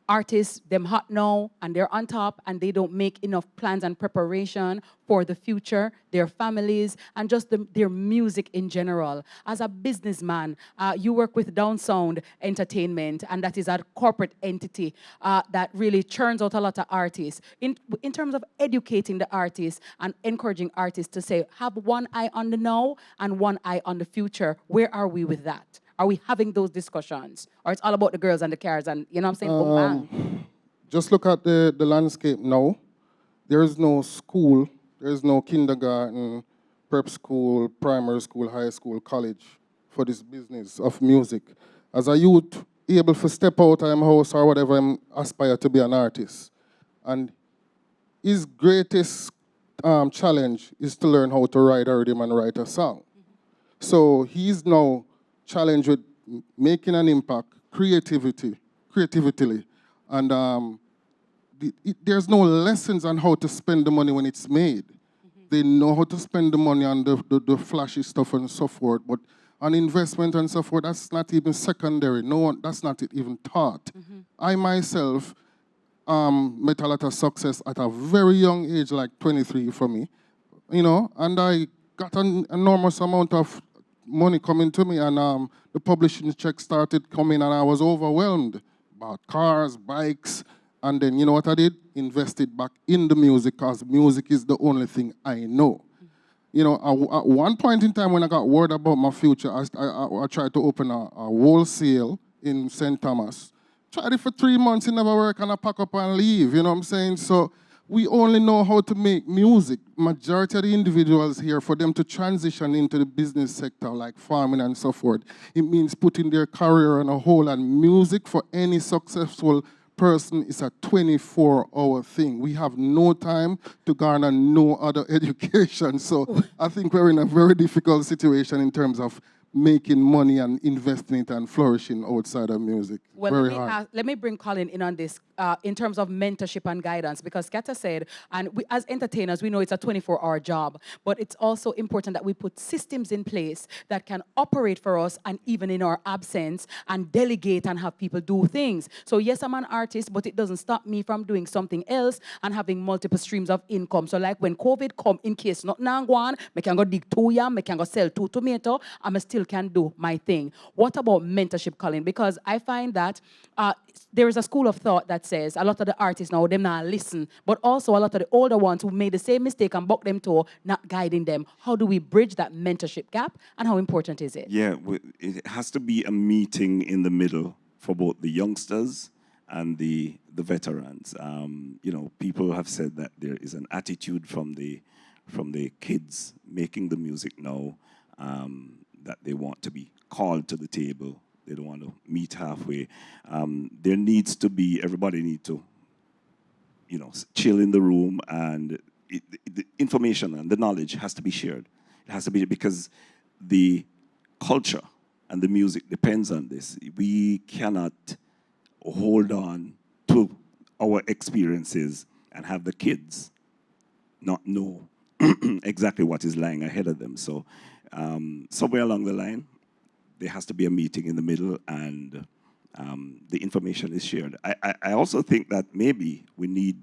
Artists, them hot now, and they're on top, and they don't make enough plans and preparation for the future, their families, and just their music in general. As a businessman, you work with Down Sound Entertainment, and that is a corporate entity that really churns out a lot of artists. In terms of educating the artists and encouraging artists to say, have one eye on the now and one eye on the future, where are we with that? Are we having those discussions? Or it's all about the girls and the cars and, you know what I'm saying, boom, bang. Just look at the landscape now. There is no school, there is no kindergarten, prep school, primary school, high school, college for this business of music. As a youth, able to step out of my house or whatever, I aspire to be an artist. And his greatest challenge is to learn how to write a rhythm and write a song. So he's now challenged with making an impact, creatively, and there's no lessons on how to spend the money when it's made. They know how to spend the money on the flashy stuff and so forth, but on investment and so forth, that's not even secondary. No one, that's not even taught. I myself met a lot of success at a very young age, like 23 for me, you know, and I got an enormous amount of money coming to me, and the publishing check started coming, and I was overwhelmed. Bought cars, bikes, and then you know what I did? Invested back in the music, because music is the only thing I know. You know, at one point in time when I got word about my future, I tried to open a wholesale in St. Thomas. Tried it for 3 months, it never worked, and I pack up and leave, you know what I'm saying? So we only know how to make music. Majority of the individuals here, for them to transition into the business sector, like farming and so forth, it means putting their career on a hold, and music for any successful person is a 24-hour thing. We have no time to garner no other education. So I think we're in a very difficult situation in terms of making money and investing it and flourishing outside of music. Well, very hard. let me bring Colin in on this in terms of mentorship and guidance, because Kata said, and we, as entertainers, we know it's a 24-hour job, but it's also important that we put systems in place that can operate for us and even in our absence and delegate and have people do things. So yes, I'm an artist, but it doesn't stop me from doing something else and having multiple streams of income. So like when COVID come, in case nothing go on, I can go dig 2 yam, I can go sell 2 tomato, and I still can do my thing. What about mentorship, Colin? Because I find that there is a school of thought that says a lot of the artists now, them not listen, but also a lot of the older ones who made the same mistake and buck them to not guiding them. How do we bridge that mentorship gap, and how important is it? Yeah, it has to be a meeting in the middle for both the youngsters and the veterans. You know, people have said that there is an attitude from the kids making the music now that they want to be called to the table. They don't want to meet halfway. There needs to be, everybody needs to, you know, chill in the room, and the information and the knowledge has to be shared. It has to be, because the culture and the music depends on this. We cannot hold on to our experiences and have the kids not know exactly what is lying ahead of them. So somewhere along the line, there has to be a meeting in the middle, and the information is shared. I also think that maybe we need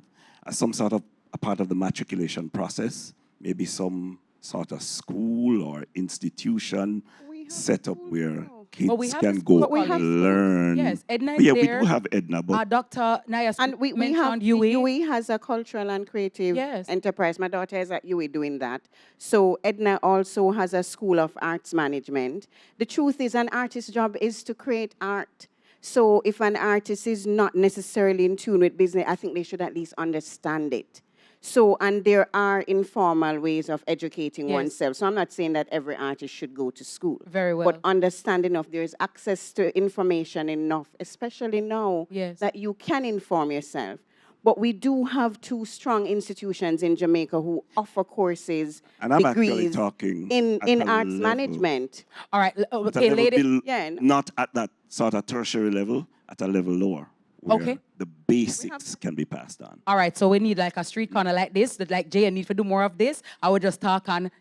some sort of a part of the matriculation process, maybe some sort of school or institution set up where kids can go learn. Yes, Edna is Yeah, there. we do have Edna, but Dr. Naya And we have mentioned UE. UE has a cultural and creative enterprise. My daughter is at UE doing that. So Edna also has a school of arts management. The truth is, an artist's job is to create art. So if an artist is not necessarily in tune with business, I think they should at least understand it. So, and there are informal ways of educating oneself. So I'm not saying that every artist should go to school. Very well. But understanding of there is access to information enough, especially now, that you can inform yourself. But we do have two strong institutions in Jamaica who offer courses, and I'm actually degrees talking in arts management. All right, at a okay, level ladies. not at that sort of tertiary level, at a level lower, where the basics can be passed on. All right, so we need like a street corner like this, that like Jay need to do more of this. I would just talk on,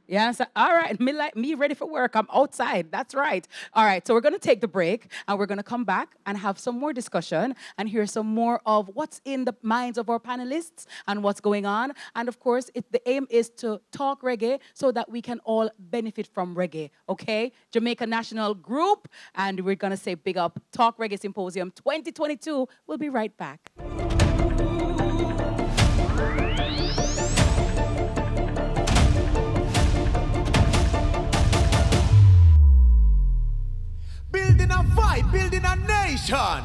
all right, me ready for work. I'm outside. That's right. All right, so we're going to take the break and we're going to come back and have some more discussion and hear some more of what's in the minds of our panelists and what's going on. And of course, the aim is to talk reggae so that we can all benefit from reggae, okay? Jamaica National Group, and we're going to say big up Talk Reggae Symposium 2022. We'll be right back. Building a vibe, building a nation.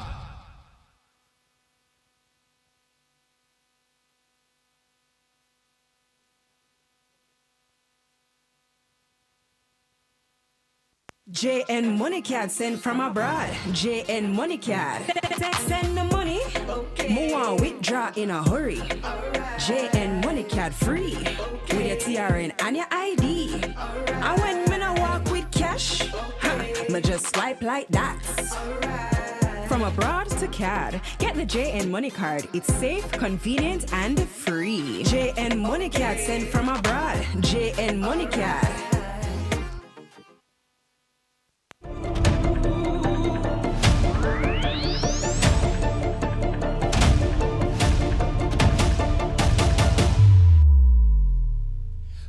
JN Money Card sent from abroad. JN Money Card. Send the money. More withdraw in a hurry. JN Money Card free. With your TRN and your ID. And when me no walk with cash, me just swipe like that. From abroad to CAD, get the JN Money Card. It's safe, convenient, and free. JN Money Card sent from abroad. JN Money Card.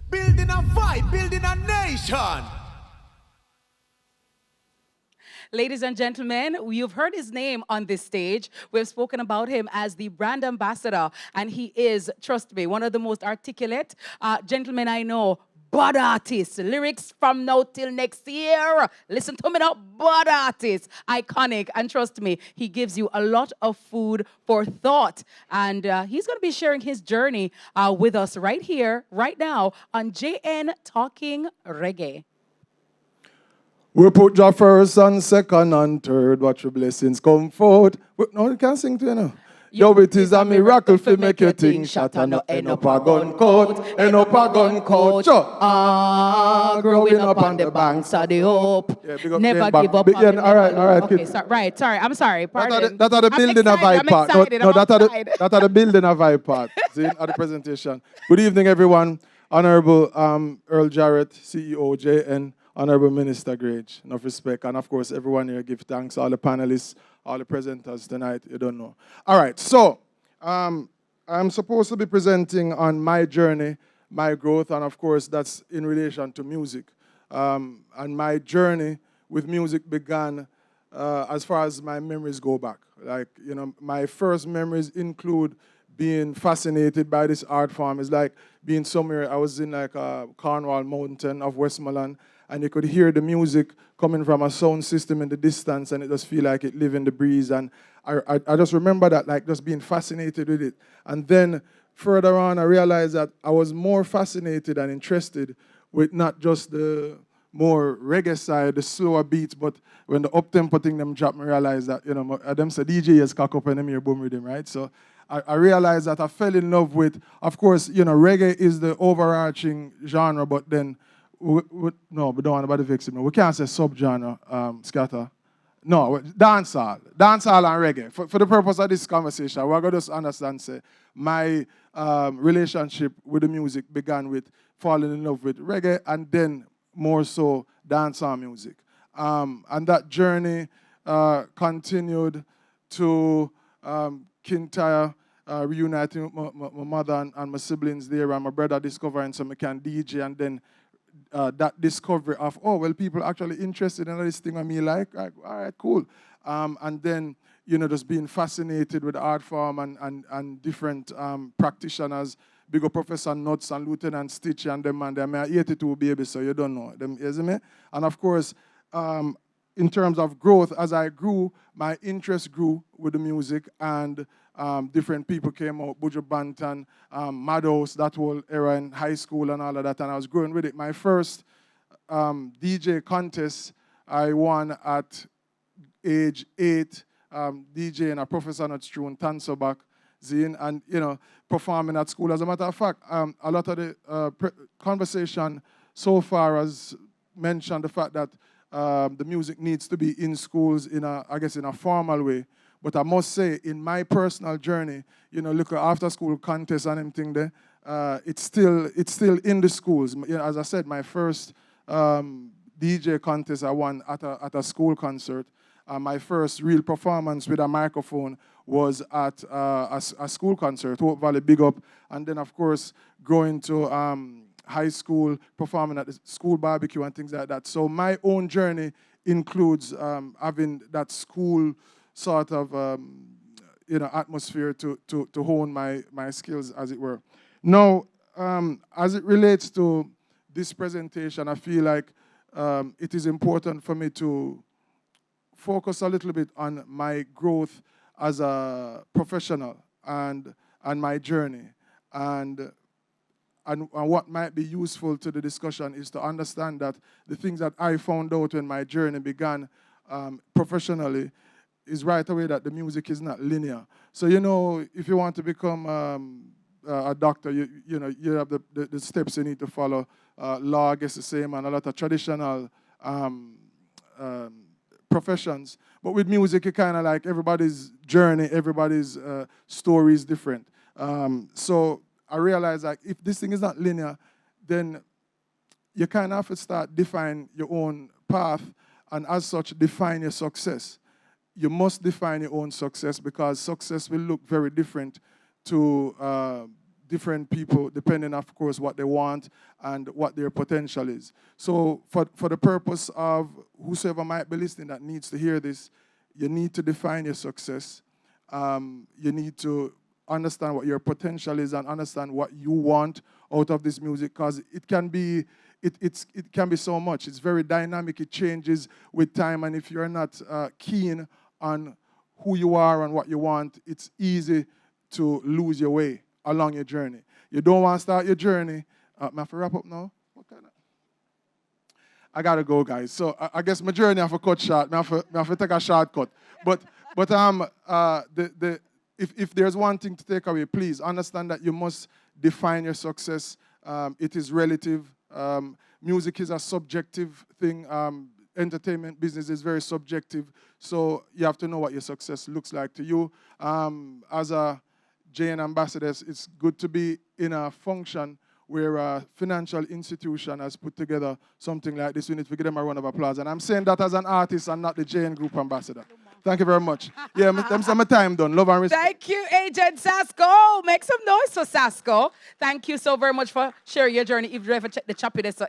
Building a vibe, building a nation. Ladies and gentlemen, you've heard his name on this stage. We've spoken about him as the brand ambassador, and he is, trust me, one of the most articulate gentlemen I know. Bud artist, lyrics from now till next year. Listen to me now, Bud artist, iconic, and trust me, he gives you a lot of food for thought. And he's going to be sharing his journey with us right here, right now, on JN Talking Reggae. We put Jah first and second and third. Watch your blessings come forth. No, you can't sing to you now. Yo, it is a miracle to make your thing shot and not end up a gun coat. End up a gun coat. Growing up on the banks of the hope. Never give up. All right. Okay, sorry. I'm sorry. Pardon. That are the building a vibe part. No, that are the building a vibe part. See, at the presentation. Good evening, everyone. Honorable Earl Jarrett, CEO, JN. Honorable Minister Grage, enough respect. And of course, everyone here give thanks, all the panelists, all the presenters tonight, you don't know. All right, so I'm supposed to be presenting on my journey, my growth, and of course, that's in relation to music. And my journey with music began as far as my memories go back. Like, you know, my first memories include being fascinated by this art form. It's like being somewhere, I was in like a Cornwall mountain of Westmoreland, and you could hear the music coming from a sound system in the distance, and it just feel like it live in the breeze. And I just remember that, like, just being fascinated with it. And then further on, I realized that I was more fascinated and interested with not just the more reggae side, the slower beats, but when the up-tempo thing them drop, I realized that, you know, them say DJ is cock up and them hear boom rhythm, right? So I realized that I fell in love with, of course, you know, reggae is the overarching genre, but then no, we don't want nobody vexing me. We can't say subgenre, scatter. No, dancehall and reggae. For the purpose of this conversation, we're going to just understand, say, my relationship with the music began with falling in love with reggae and then more so dancehall music. And that journey continued to Kintyre, reuniting with my mother and my siblings there, and my brother discovering some can DJ, and then that discovery of, oh, well, people actually interested in this thing I me like, all right, cool. And then, just being fascinated with the art form and different practitioners, bigger Professor Nuts and Lieutenant Stitch and them, and them are 82 babies, so you don't know them, isn't it? And of course, in terms of growth, as I grew, my interest grew with the music, and different people came out, Buju Banton, Madhouse, that whole era in high school and all of that, and I was growing with it. My first DJ contest I won at age 8, DJing a Professor Nuts tune, Tansobak, Zine, and, performing at school. As a matter of fact, a lot of the conversation so far has mentioned the fact that the music needs to be in schools in a formal way. But I must say, in my personal journey, look at after school contests and everything there, it's still in the schools. As I said, my first DJ contest I won at a school concert. My first real performance with a microphone was at a school concert, Hope Valley Big Up. And then, of course, going to high school, performing at the school barbecue and things like that. So my own journey includes having that school sort of atmosphere to hone my skills, as it were. Now, as it relates to this presentation, I feel like it is important for me to focus a little bit on my growth as a professional and my journey. And what might be useful to the discussion is to understand that the things that I found out when my journey began professionally is right away that the music is not linear. So, if you want to become a doctor, you have the steps you need to follow. Law, I guess the same, and a lot of traditional professions. But with music, you kind of like everybody's journey, everybody's story is different. So I realized that if this thing is not linear, then you kind of have to start define your own path, and as such, define your success. You must define your own success, because success will look very different to different people, depending, of course, what they want and what their potential is. So for the purpose of whosoever might be listening that needs to hear this, you need to define your success. You need to understand what your potential is and understand what you want out of this music, because it can be so much. It's very dynamic. It changes with time, and if you're not keen on who you are and what you want, it's easy to lose your way along your journey. You don't want to start your journey. I have to wrap up now? I got to go, guys. So I guess my journey I have to cut short. I have to take a shortcut. But if there's one thing to take away, please understand that you must define your success. It is relative. Music is a subjective thing. Entertainment business is very subjective. So you have to know what your success looks like to you. As a JN ambassador, it's good to be in a function where a financial institution has put together something like this. We need to give them a round of applause. And I'm saying that as an artist and not the JN Group ambassador. Thank you very much. Yeah, my time done. Love and respect. Thank you, Agent Sasko. Make some noise for Sasko. Thank you so very much for sharing your journey. If you ever check the choppiness, so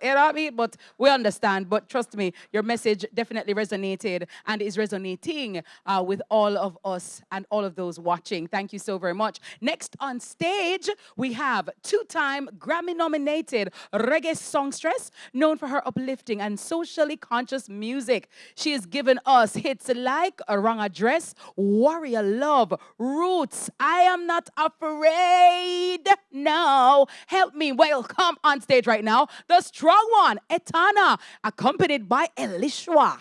but we understand. But trust me, your message definitely resonated and is resonating with all of us and all of those watching. Thank you so very much. Next on stage, we have two-time Grammy-nominated reggae songstress, known for her uplifting and socially conscious music. She has given us hits like Wrong Address, Warrior Love, Roots, I Am Not Afraid. No, help me welcome on stage right now the strong one, Etana, accompanied by Elishwa.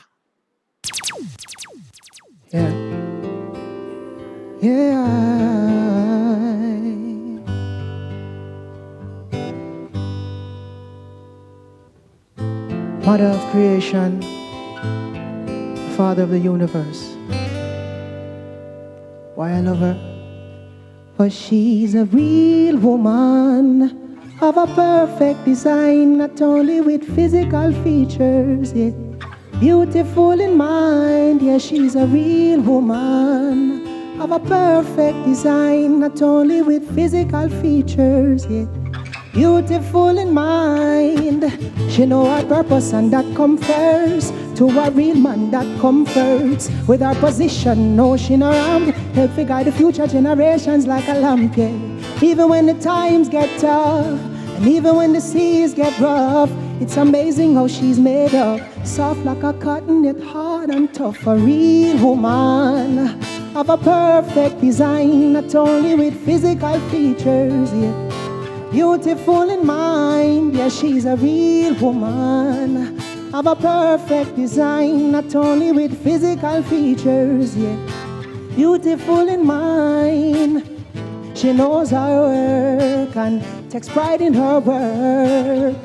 Mother of creation, Father of the universe. Why I love her? For she's a real woman of a perfect design, not only with physical features, yet beautiful in mind. Yeah, she's a real woman of a perfect design, not only with physical features, yet beautiful in mind. She know her purpose and that come first. To a real man that comforts. With her position, no she no armed. Help to guide the future generations like a lamp, yeah. Even when the times get tough, and even when the seas get rough, it's amazing how she's made up. Soft like a cotton, yet hard and tough. A real woman of a perfect design, not only with physical features, yeah, beautiful in mind. Yeah, she's a real woman of a perfect design, not only with physical features, yeah, beautiful in mind. She knows her work and takes pride in her work.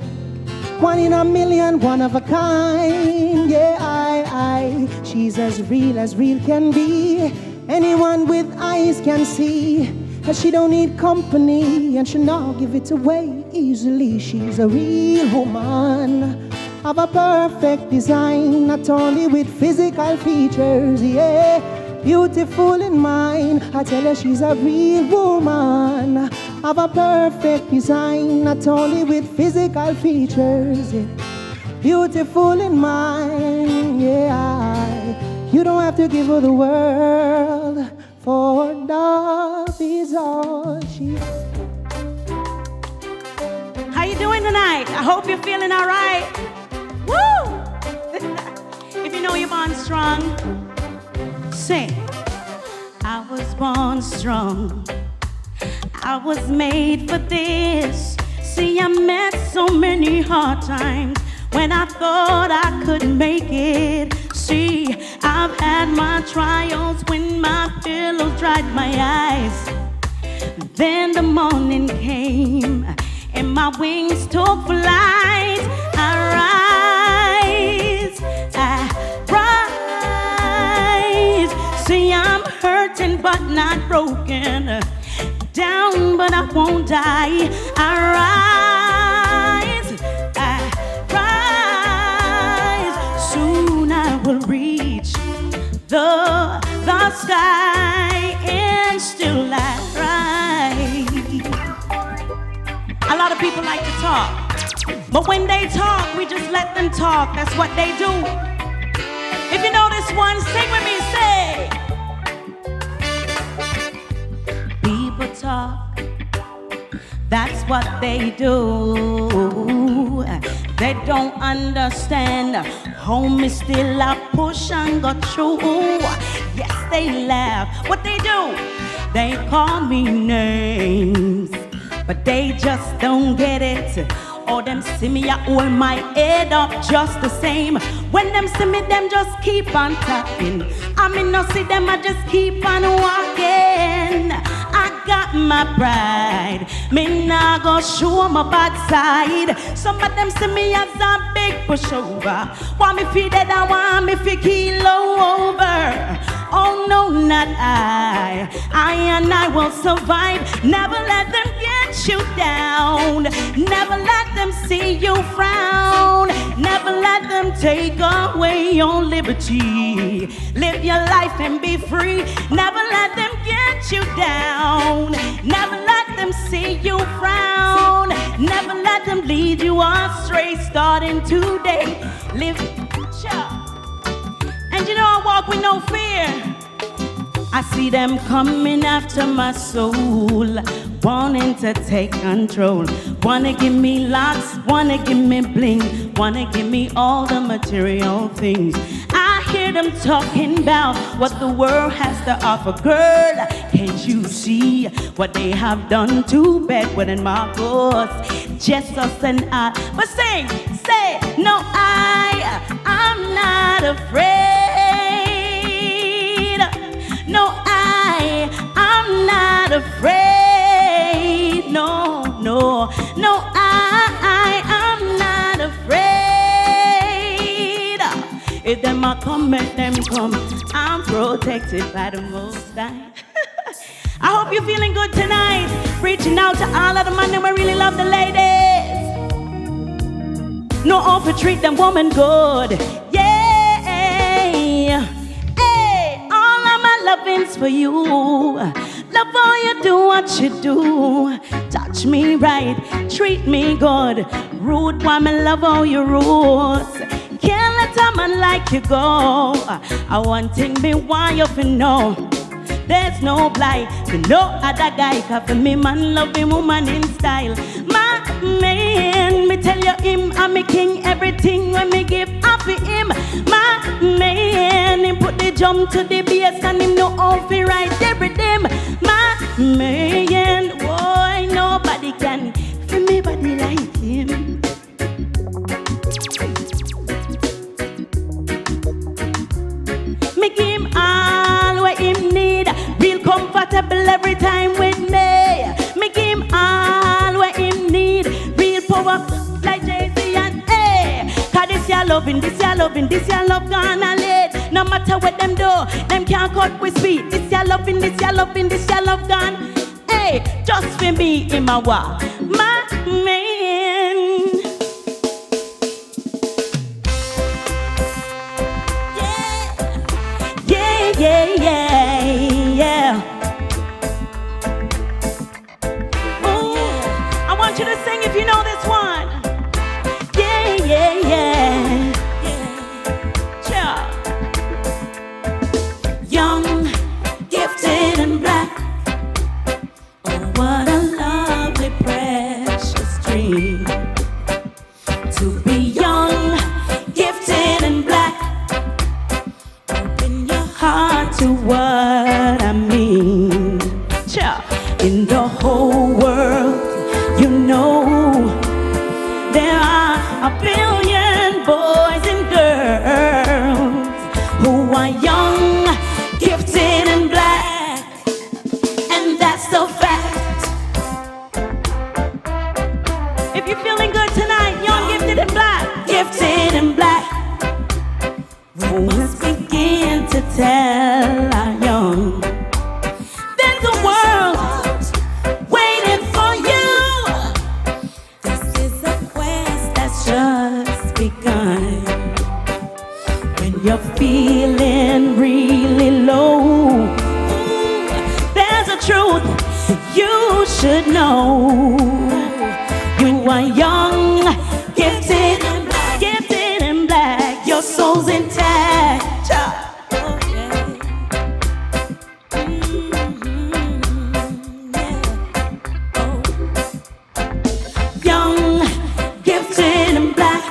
One in a million, one of a kind. Yeah, she's as real can be. Anyone with eyes can see that she don't need company, and she not give it away easily. She's a real woman of a perfect design, not only with physical features, yeah, beautiful in mind. I tell her she's a real woman of a perfect design, not only with physical features, yeah, beautiful in mind. Yeah, you don't have to give her the world, for love is all she. How you doing tonight? I hope you're feeling all right. Woo! If you know you're born strong, sing. I was born strong. I was made for this. See, I met so many hard times when I thought I could make it. See, I've had my trials when my pillows dried my eyes. Then the morning came and my wings took flight. I rise. See, I'm hurting but not broken. Down but I won't die. I rise. Soon I will reach the sky and still I rise. A lot of people like to talk, but when they talk, we just let them talk. That's what they do. If you know this one, sing with me, say. People talk, that's what they do. They don't understand. Home is still a push and go through. Yes, they laugh. What they do? They call me names, but they just don't get it. Or them see me, I hold my head up just the same. When them see me, them just keep on talking. I mean, no see them, I just keep on walking. I got my pride, me nah go show my bad side. Some of them see me as a big pushover. Want me feel dead, I want me feel kilo over. Oh no, not I and I will survive. Never let them get you down. Never let them see you frown. Never let them take away your liberty. Live your life and be free. Never let them get you down. Never let them see you frown. Never let them lead you astray. Starting today, live. And you know I walk with no fear. I see them coming after my soul, wanting to take control. Wanna give me locks, wanna give me bling, wanna give me all the material things. I hear them talking about what the world has to offer. Girl, can't you see what they have done to Bedouin and Marcos? Just us and I. But say, no, I'm not afraid. No, I'm not afraid. No, I'm not afraid. Make them a come, make them come. I'm protected by the Most High. I hope you're feeling good tonight. Reaching out to all of the men that really love the ladies. No offer treat them woman good. Yeah. Hey, all of my loving's for you. Love how you do what you do. Touch me right, treat me good. Rude one, me love how you rude. Can't let a man like you go. I want thing me want you to know. There's no blight to no other guy. Cause for me man love him woman in style. My man, me tell you him I'm me king. Everything when me give up for him. My man, him put the jump to the bass and him know how to ride the rhythm. My man, boy, nobody can feel me body like him. Me give him all what him need. Real comfortable every time with me. Me give him all what him need. Real power like Jay-Z and A. Cause this your loving, this your loving, this your love gonna lead. No matter what them do, them can't cut with speed. This your loving, this your loving, this your love gone. Hey, just for me in my walk. My man. Yeah, yeah. Ooh, I want you to sing if you know this one. Yeah. Sure. Young, gifted and black. Oh, what a lovely, precious dream. To be young, gifted and black. Heart to what I mean. In the whole world, you know, there are a billion boys and girls who are young, gifted and black, and that's the fact. If you're feeling good tonight, young, gifted and black, gifted and black. Let's begin to tell our young there's a world waiting for you. This is a quest that's just begun. When you're feeling really low, there's a truth you should know. You are young, gifted and black, your soul's intact. Young, gifted and black.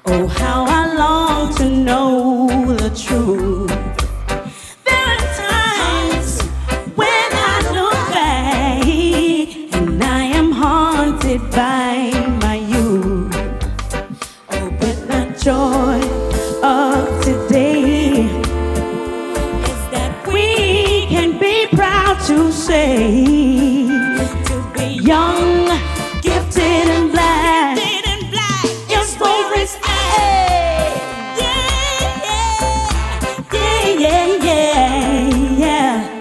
Oh, how I long to know the truth. There are times when I look back and I am haunted by my youth. Joy of today is that we can be proud to say to be young, gifted and black. Your soul is yeah.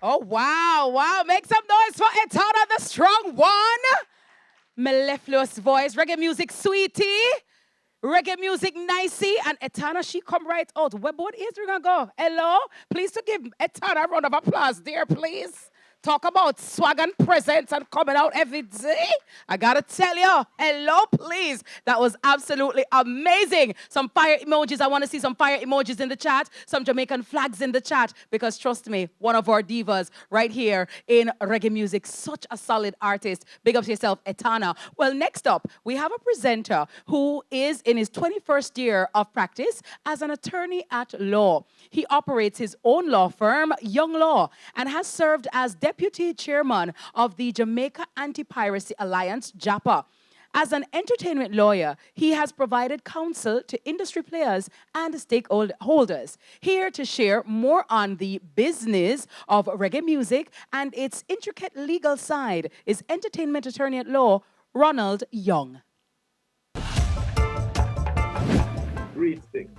Oh, wow. Make some noise for Etana, the strong one. Mellifluous voice, reggae music, sweetie. Reggae music, nicey. And Etana, she come right out. Where both is we gonna go? Hello? Please to give Etana a round of applause, dear, please. Talk about swag and presence and coming out every day. I gotta tell you, hello, please. That was absolutely amazing. Some fire emojis. I want to see some fire emojis in the chat. Some Jamaican flags in the chat. Because trust me, one of our divas right here in reggae music. Such a solid artist. Big up to yourself, Etana. Well, next up, we have a presenter who is in his 21st year of practice as an attorney at law. He operates his own law firm, Young Law, and has served as Deputy Chairman of the Jamaica Anti-Piracy Alliance, JAPA. As an entertainment lawyer, he has provided counsel to industry players and stakeholders. Here to share more on the business of reggae music and its intricate legal side is entertainment attorney at law, Ronald Young. Greetings,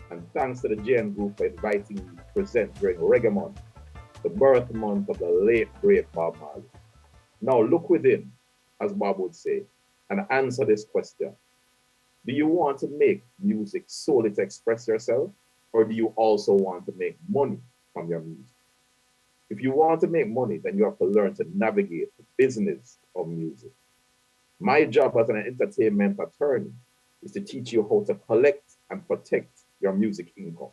and thanks to the JN Group for inviting me to present during Reggae Month, the birth month of the late great Bob Marley. Now look within, as Bob would say, and answer this question. Do you want to make music solely to express yourself, or do you also want to make money from your music? If you want to make money, then you have to learn to navigate the business of music. My job as an entertainment attorney is to teach you how to collect and protect your music income,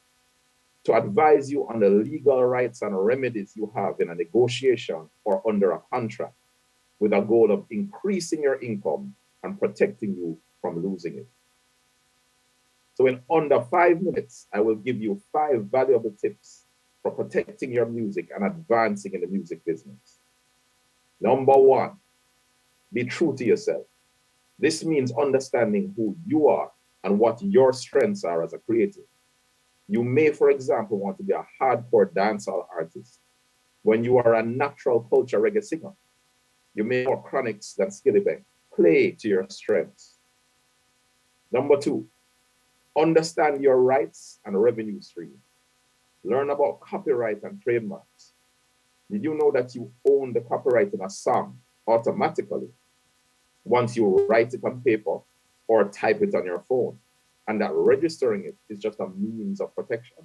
to advise you on the legal rights and remedies you have in a negotiation or under a contract, with a goal of increasing your income and protecting you from losing it. So in under 5 minutes, I will give you 5 valuable tips for protecting your music and advancing in the music business. Number 1, be true to yourself. This means understanding who you are and what your strengths are as a creative. You may, for example, want to be a hardcore dancehall artist when you are a natural culture reggae singer. You may more chronics than skillibeng. Play to your strengths. Number 2, understand your rights and revenue stream. Learn about copyright and trademarks. Did you know that you own the copyright in a song automatically once you write it on paper or type it on your phone, and that registering it is just a means of protection?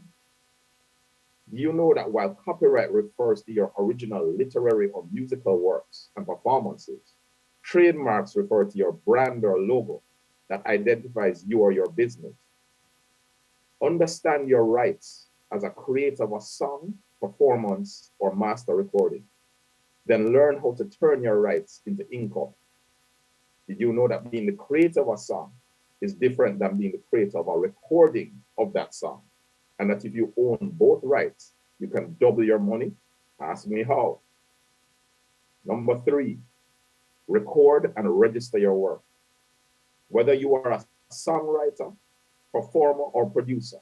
Do you know that while copyright refers to your original literary or musical works and performances, trademarks refer to your brand or logo that identifies you or your business? Understand your rights as a creator of a song, performance, or master recording. Then learn how to turn your rights into income. Did you know that being the creator of a song is different than being the creator of a recording of that song? And that if you own both rights, you can double your money? Ask me how. Number 3, record and register your work. Whether you are a songwriter, performer, or producer,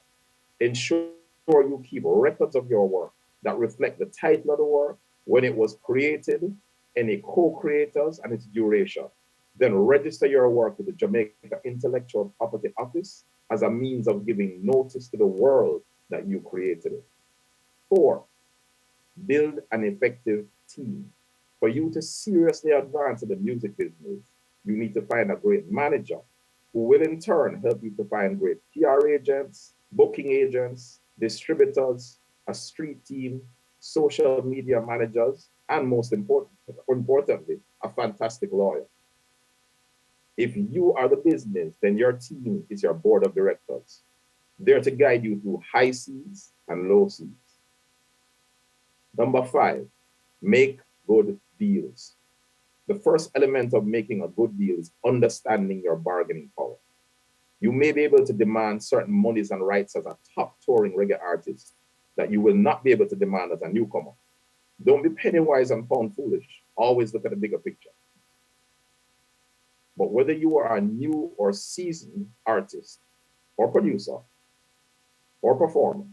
ensure you keep records of your work that reflect the title of the work, when it was created, any co-creators, and its duration. Then register your work with the Jamaica Intellectual Property Office as a means of giving notice to the world that you created it. 4, build an effective team. For you to seriously advance in the music business, you need to find a great manager who will in turn help you to find great PR agents, booking agents, distributors, a street team, social media managers, and most importantly, a fantastic lawyer. If you are the business, then your team is your board of directors, there to guide you through high seas and low seas. Number 5, make good deals. The first element of making a good deal is understanding your bargaining power. You may be able to demand certain monies and rights as a top touring reggae artist that you will not be able to demand as a newcomer. Don't be penny wise and pound foolish. Always look at the bigger picture. But whether you are a new or seasoned artist or producer or performer,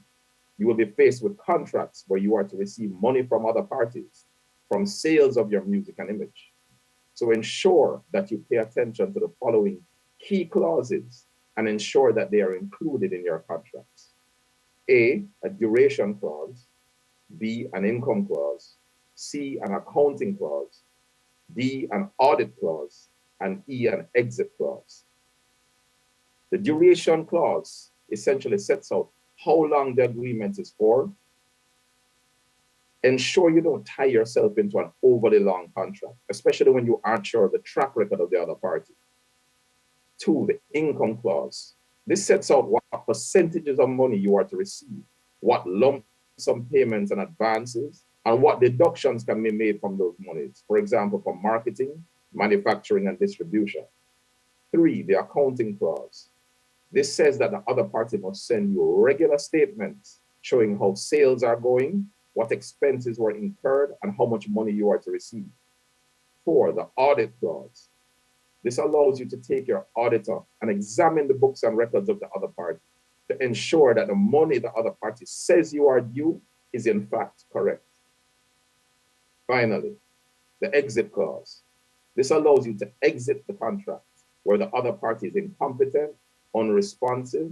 you will be faced with contracts where you are to receive money from other parties, from sales of your music and image. So ensure that you pay attention to the following key clauses and ensure that they are included in your contracts. A duration clause. B, an income clause. C, an accounting clause. D, an audit clause. And E, an exit clause. The duration clause essentially sets out how long the agreement is for. Ensure you don't tie yourself into an overly long contract, especially when you aren't sure of the track record of the other party. 2, the income clause. This sets out what percentages of money you are to receive, what lump sum payments and advances, and what deductions can be made from those monies, for example, for marketing, manufacturing, and distribution. 3, the accounting clause. This says that the other party must send you regular statements showing how sales are going, what expenses were incurred, and how much money you are to receive. 4, the audit clause. This allows you to take your auditor and examine the books and records of the other party to ensure that the money the other party says you are due is in fact correct. Finally, the exit clause. This allows you to exit the contract where the other party is incompetent, unresponsive,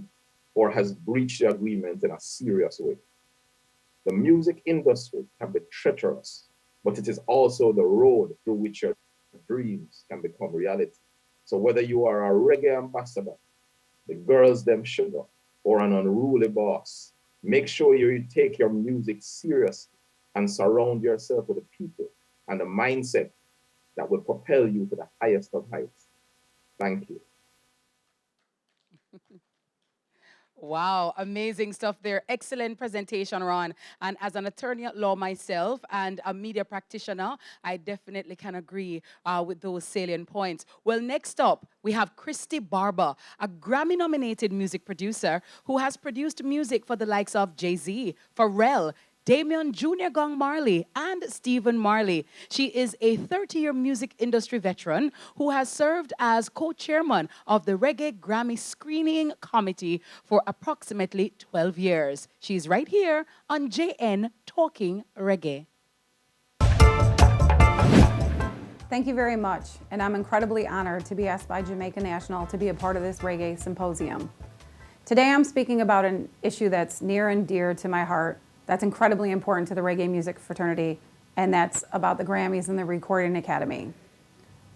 or has breached the agreement in a serious way. The music industry can be treacherous, but it is also the road through which your dreams can become reality. So whether you are a reggae ambassador, the girls them sugar, or an unruly boss, make sure you take your music seriously and surround yourself with the people and the mindset that will propel you to the highest of heights. Thank you. Wow, amazing stuff there. Excellent presentation, Ron. And as an attorney at law myself and a media practitioner, I definitely can agree with those salient points. Well, next up, we have Christy Barber, a Grammy-nominated music producer who has produced music for the likes of Jay-Z, Pharrell, Damian Jr. Gong Marley, and Stephen Marley. She is a 30-year music industry veteran who has served as co-chairman of the Reggae Grammy Screening Committee for approximately 12 years. She's right here on JN Talking Reggae. Thank you very much, and I'm incredibly honored to be asked by Jamaica National to be a part of this Reggae Symposium. Today I'm speaking about an issue that's near and dear to my heart, that's incredibly important to the reggae music fraternity, and that's about the Grammys and the Recording Academy.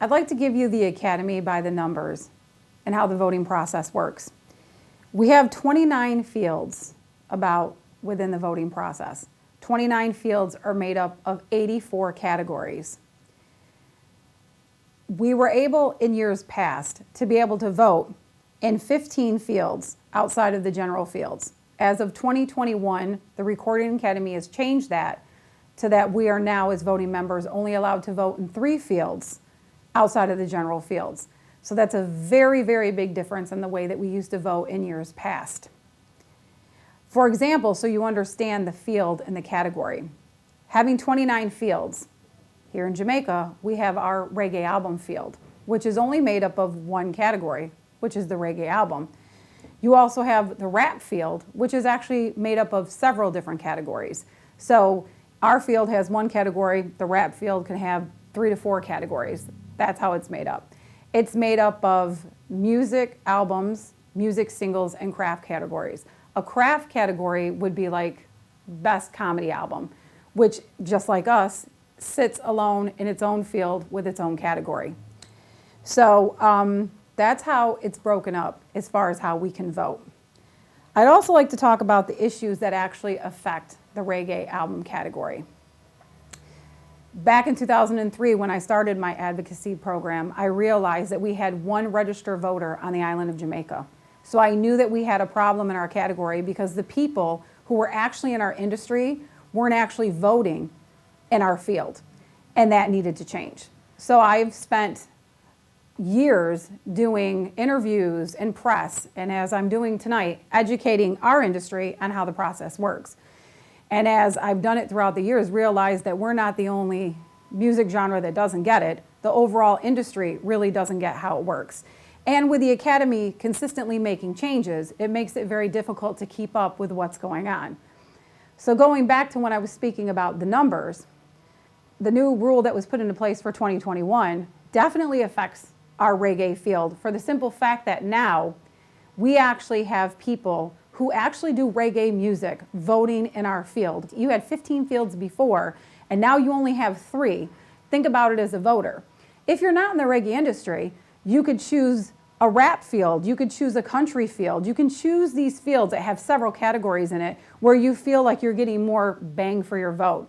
I'd like to give you the Academy by the numbers and how the voting process works. We have 29 fields within the voting process. 29 fields are made up of 84 categories. We were able in years past to be able to vote in 15 fields outside of the general fields. As of 2021, the Recording Academy has changed that to that we are now, as voting members, only allowed to vote in 3 fields outside of the general fields. So that's a very, very big difference in the way that we used to vote in years past. For example, so you understand the field and the category. Having 29 fields, here in Jamaica, we have our reggae album field, which is only made up of one category, which is the reggae album. You also have the rap field, which is actually made up of several different categories. So our field has one category, the rap field can have 3 to 4 categories. That's how it's made up. It's made up of music albums, music singles, and craft categories. A craft category would be like best comedy album, which, just like us, sits alone in its own field with its own category. So that's how it's broken up as far as how we can vote. I'd also like to talk about the issues that actually affect the reggae album category. Back in 2003, when I started my advocacy program, I realized that we had one registered voter on the island of Jamaica. So I knew that we had a problem in our category because the people who were actually in our industry weren't actually voting in our field, and that needed to change. So I've spent years doing interviews and press, and as I'm doing tonight, educating our industry on how the process works. And as I've done it throughout the years, realized that we're not the only music genre that doesn't get it. The overall industry really doesn't get how it works. And with the Academy consistently making changes, it makes it very difficult to keep up with what's going on. So going back to when I was speaking about the numbers, the new rule that was put into place for 2021 definitely affects our reggae field for the simple fact that now we actually have people who actually do reggae music voting in our field. You had 15 fields before, and now you only have 3. Think about it as a voter. If you're not in the reggae industry, you could choose a rap field, you could choose a country field, you can choose these fields that have several categories in it where you feel like you're getting more bang for your vote.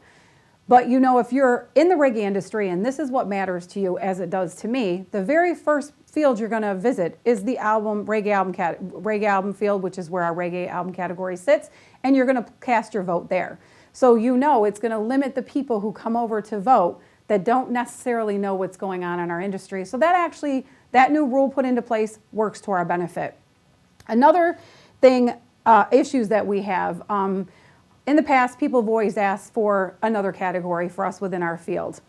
But you know, if you're in the reggae industry and this is what matters to you as it does to me, the very first field you're going to visit is the reggae album field, which is where our reggae album category sits, and you're going to cast your vote there. So you know it's going to limit the people who come over to vote that don't necessarily know what's going on in our industry. So that new rule put into place works to our benefit. Another thing, issues that we have, in the past, people have always asked for another category for us within our field.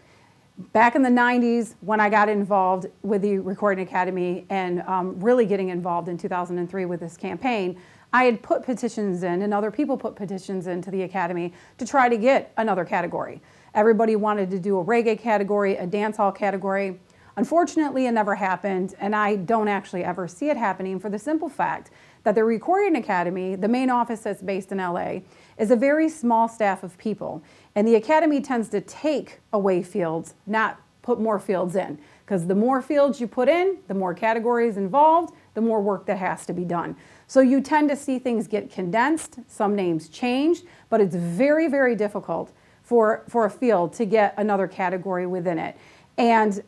Back in the 90s, when I got involved with the Recording Academy and really getting involved in 2003 with this campaign, I had put petitions in, and other people put petitions into the Academy to try to get another category. Everybody wanted to do a reggae category, a dancehall category. Unfortunately, it never happened, and I don't actually ever see it happening for the simple fact that the Recording Academy, the main office that's based in LA, is a very small staff of people. And the Academy tends to take away fields, not put more fields in. Because the more fields you put in, the more categories involved, the more work that has to be done. So you tend to see things get condensed, some names change, but it's very, very difficult for a field to get another category within it. And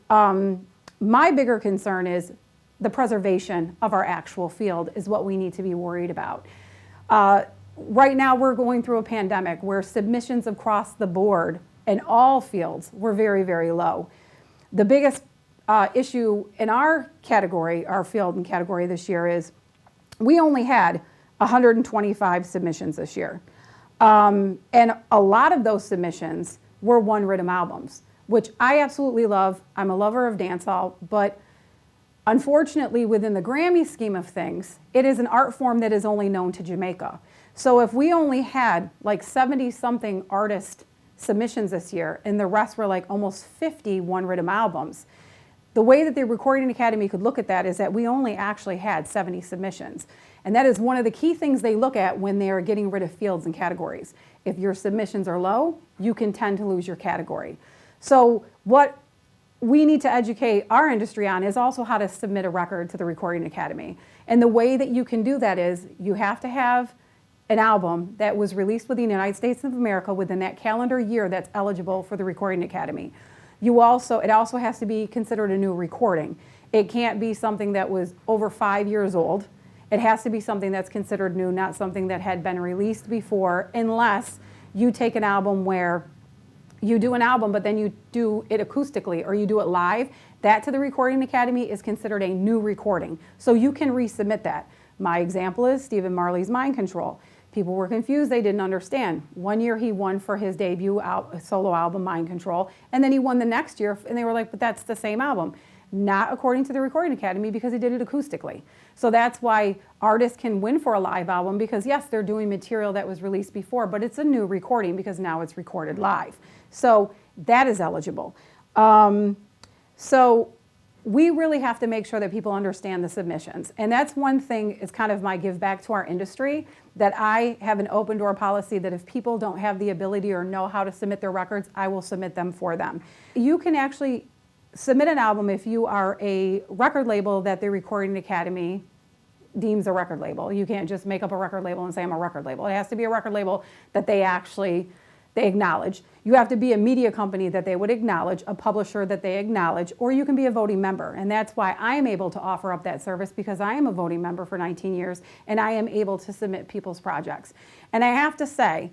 my bigger concern is the preservation of our actual field is what we need to be worried about. Right now we're going through a pandemic where submissions across the board in all fields were very, very low. The biggest issue in our category, our field and category this year is we only had 125 submissions this year. And a lot of those submissions were one rhythm albums, which I absolutely love. I'm a lover of dancehall, but unfortunately within the Grammy scheme of things, it is an art form that is only known to Jamaica. So if we only had like 70 something artist submissions this year and the rest were like almost 50 one rhythm albums, the way that the Recording Academy could look at that is that we only actually had 70 submissions. And that is one of the key things they look at when they're getting rid of fields and categories. If your submissions are low, you can tend to lose your category. So what we need to educate our industry on is also how to submit a record to the Recording Academy. And the way that you can do that is you have to have an album that was released within the United States of America within that calendar year that's eligible for the Recording Academy. It also has to be considered a new recording. It can't be something that was over 5 years old. It has to be something that's considered new, not something that had been released before, unless you take an album where you do an album, but then you do it acoustically or you do it live. That to the Recording Academy is considered a new recording. So you can resubmit that. My example is Stephen Marley's Mind Control. People were confused, they didn't understand. One year he won for his debut solo album, Mind Control, and then he won the next year, and they were like, but that's the same album. Not according to the Recording Academy because he did it acoustically. So that's why artists can win for a live album because yes, they're doing material that was released before, but it's a new recording because now it's recorded live. So that is eligible. So we really have to make sure that people understand the submissions. And that's one thing, is kind of my give back to our industry, that I have an open door policy that if people don't have the ability or know how to submit their records, I will submit them for them. You can actually submit an album if you are a record label that the Recording Academy deems a record label. You can't just make up a record label and say I'm a record label. It has to be a record label that they acknowledge. You have to be a media company that they would acknowledge, a publisher that they acknowledge, or you can be a voting member. And that's why I am able to offer up that service, because I am a voting member for 19 years and I am able to submit people's projects. And I have to say,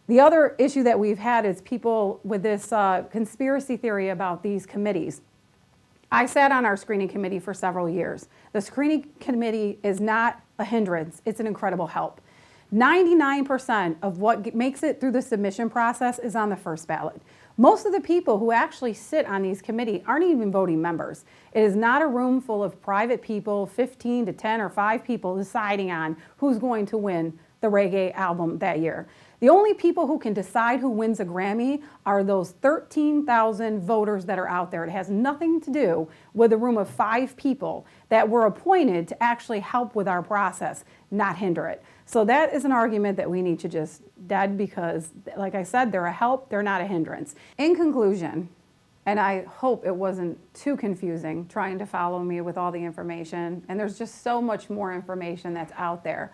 the other issue that we've had is people with this conspiracy theory about these committees. I sat on our screening committee for several years. The screening committee is not a hindrance, it's an incredible help. 99% of what makes it through the submission process is on the first ballot. Most of the people who actually sit on these committees aren't even voting members. It is not a room full of private people, 15 to 10 or 5 people deciding on who's going to win the reggae album that year. The only people who can decide who wins a Grammy are those 13,000 voters that are out there. It has nothing to do with a room of 5 people that were appointed to actually help with our process, not hinder it. So that is an argument that we need to just dead because, like I said, they're a help, they're not a hindrance. In conclusion, and I hope it wasn't too confusing trying to follow me with all the information, and there's just so much more information that's out there.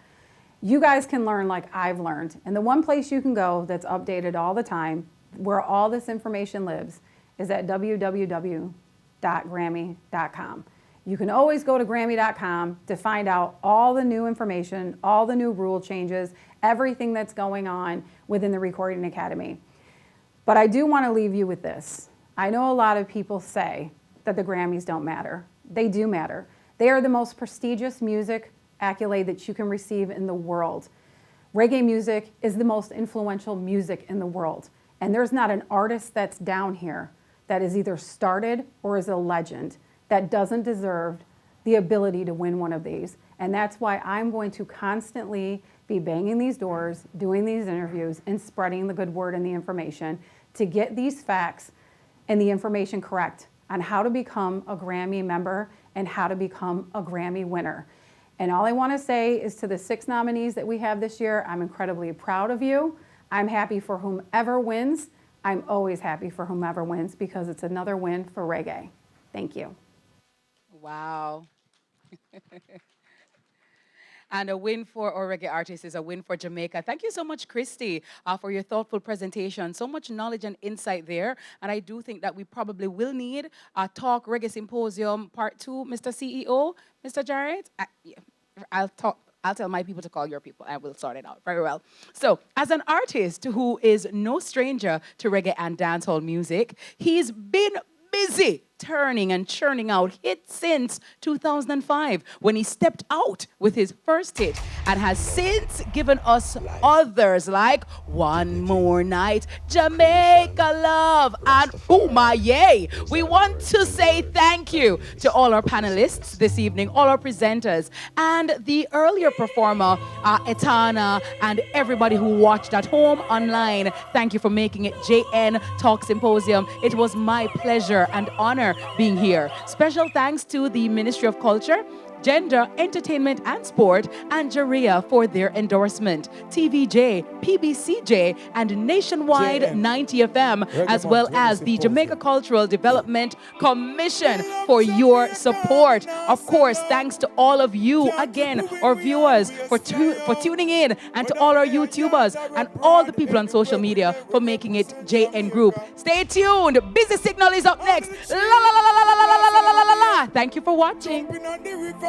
You guys can learn like I've learned. And the one place you can go that's updated all the time, where all this information lives, is at www.grammy.com. You can always go to Grammy.com to find out all the new information, all the new rule changes, everything that's going on within the Recording Academy. But I do want to leave you with this. I know a lot of people say that the Grammys don't matter. They do matter. They are the most prestigious music accolade that you can receive in the world. Reggae music is the most influential music in the world. And there's not an artist that's down here that is either started or is a legend that doesn't deserve the ability to win one of these. And that's why I'm going to constantly be banging these doors, doing these interviews, and spreading the good word and the information to get these facts and the information correct on how to become a Grammy member and how to become a Grammy winner. And all I want to say is to the 6 nominees that we have this year, I'm incredibly proud of you. I'm happy for whomever wins. I'm always happy for whomever wins because it's another win for reggae. Thank you. Wow. And a win for our reggae artists is a win for Jamaica. Thank you so much, Christy, for your thoughtful presentation. So much knowledge and insight there. And I do think that we probably will need a Talk Reggae Symposium Part 2, Mr. CEO, Mr. Jarrett. Yeah, I'll tell my people to call your people and we'll sort it out. Very well. So, as an artist who is no stranger to reggae and dancehall music, he's been busy turning and churning out hits since 2005 when he stepped out with his first hit and has since given us others like One More Night, Jamaica Love, and Oh My Yay. We want to say thank you to all our panelists this evening, all our presenters, and the earlier performer, Etana, and everybody who watched at home online. Thank you for making it JN Talk Symposium. It was my pleasure and honor being here. Special thanks to the Ministry of Culture, Gender, Entertainment and Sport, and Jaria for their endorsement, TVJ, PBCJ, and Nationwide JM. 90 FM, as well as the Jamaica Cultural Development Commission for your support. Of course, thanks to all of you, again, our viewers, for tuning in, and to all our YouTubers, and all the people on social media for making it JN Group. Stay tuned. Busy Signal is up next. La la la la la la la la la la la. Thank you for watching.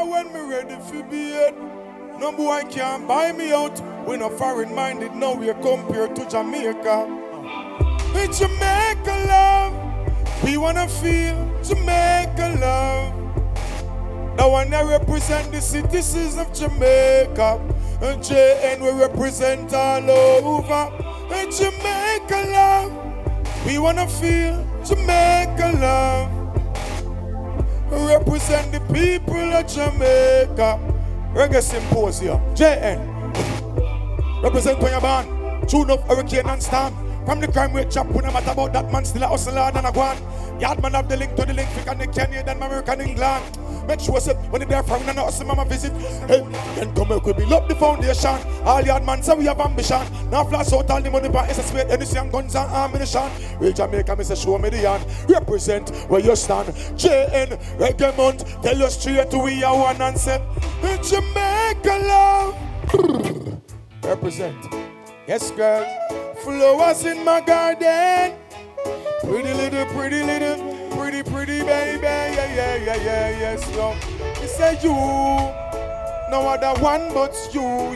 When me ready for be it, no boy can't buy me out. We no foreign minded, now we compared to Jamaica. It's Jamaica love, we wanna feel Jamaica love. The one that represent the citizens of Jamaica, and JN we represent all over. It's Jamaica love, we wanna feel Jamaica love. Represent the people of Jamaica. Reggae Symposium, JN. Represent when you're born. Tune up hurricane and storm. From the crime rate chop, no matter about that man, still a hustle hard and a guan. Yard man have the link to the link, pick on the Kenya, then American England. Make sure say when they there from and not see mama visit. Hey, then come here, we build up the foundation. All yard man say we have ambition. Now flash out all the money for SSP, NC guns and ammunition. Real Jamaica, me say show me the hand. Represent where you stand. JN, Reggae Month, tell you straight to we are one and say, Jamaica love. Represent. Yes, girl. Flowers in my garden. Pretty little, pretty baby. Yeah, yes, love. He said you, no other one but you.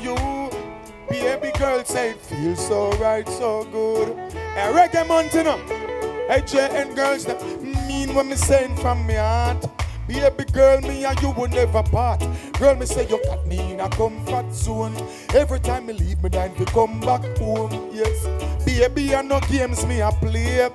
Baby girl say it feels so right, so good. Hey, Reggae Mountain up. Hey, JN girls, that mean what me saying from me heart. Baby girl, me and you will never part. Girl, me say you got me in a comfort zone. Every time me leave, me dying to come back home. Yes, baby, I no games me a play.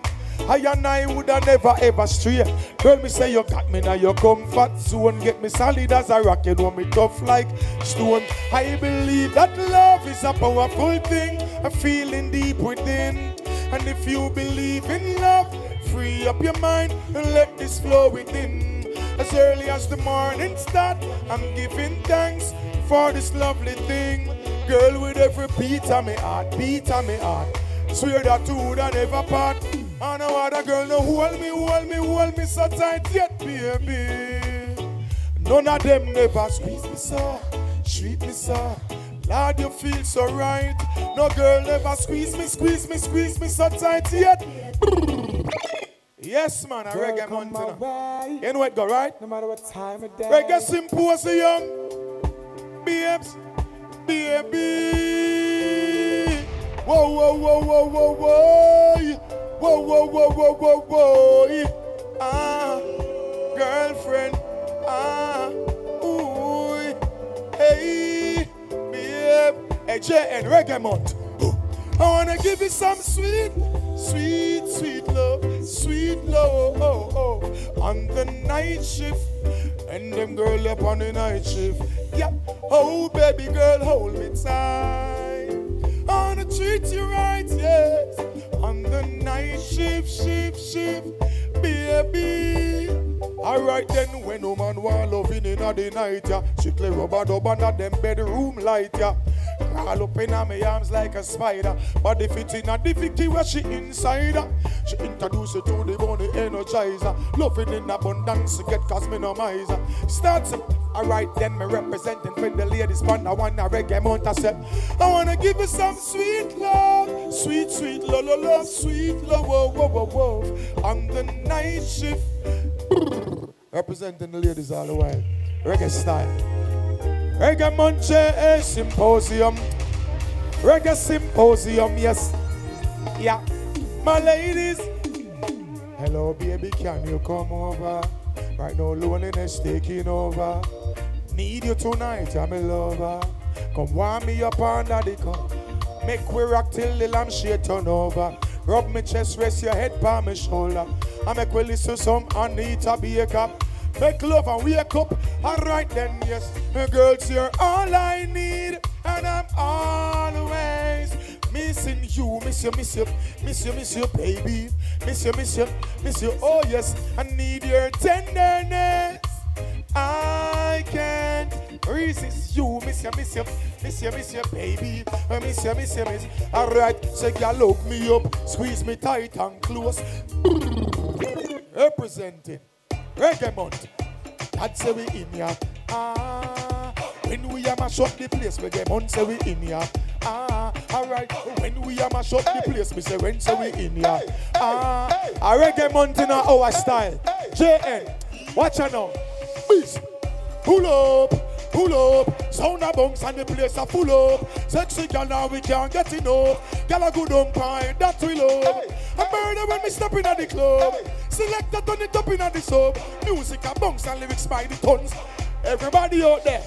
I and I woulda never ever stray. Girl, me say you got me in your comfort zone. Get me solid as a rock, you know me tough like stone. I believe that love is a powerful thing, a feeling deep within. And if you believe in love, free up your mind and let this flow within. As early as the morning start, I'm giving thanks for this lovely thing. Girl, with every beat of me heart, swear that two would never part. I know other girl no hold me so tight yet, baby. None of them never squeeze me so, treat me so. Lord, you feel so right. No girl never squeeze me so tight yet. Yes, man, a reggae mountain. You know what go right? No matter what time of day. Reggae Symposium, babes, baby. Whoa. Girlfriend, ooh, hey, babe. Hey, JN Reggae Month. I wanna give you some sweet love, on the night shift, and them girl up on the night shift. Yeah, oh baby girl, hold me tight. I wanna treat you right, yes, on the night shift, baby. Alright then, when no man want loving in the night, yeah. She clear rubber dub under them bedroom light, yeah. Crawl up in my arms like a spider. But if it's in a difficulty where she inside, she introduce it to the body energizer. Loving in abundance, get cause me no miser. Starts up, alright then, me representing for the ladies, but I want a reggae month. I said, I wanna give you some sweet love. Sweet, sweet love, love, love, sweet love, whoa, whoa, whoa, whoa. On the night shift. Representing the ladies all the while. Reggae style. Reggae Monche Symposium. Reggae Symposium, yes. Yeah. My ladies. Hello, baby, can you come over? Right now, loneliness taking over. Need you tonight, I'm a lover. Come warm me up under the cup. Make we rock till the lampshade turn over. Rub me chest, rest your head by my shoulder. I make we listen some Anita Baker. Make love and wake up. Alright then, yes. Girls, you're all I need. And I'm always missing you. Miss you, miss you, miss you, miss you, baby. Miss you, miss you, miss you. Oh yes, I need your tenderness. I can't resist you. Miss you, miss you, miss you, miss you, baby. I miss you, miss you, miss. Alright, so girl, look me up. Squeeze me tight and close. Representing Reggae Month. I'd say we in ya. When we are mash up the place, Reggae Month say we in ya. Alright. When we are mash up the place, me say when say we in ya. A Reggae Month in our style. JN, watch out now. Please, pull up, pull up. Sound a bounce and the place a full up. Sexy girl now we can't get enough. Girl a good umpire, that we love. A murder when me step in at the club. Select that turn it up in at the sub. Music a bounce and lyrics by the tons. Everybody out there.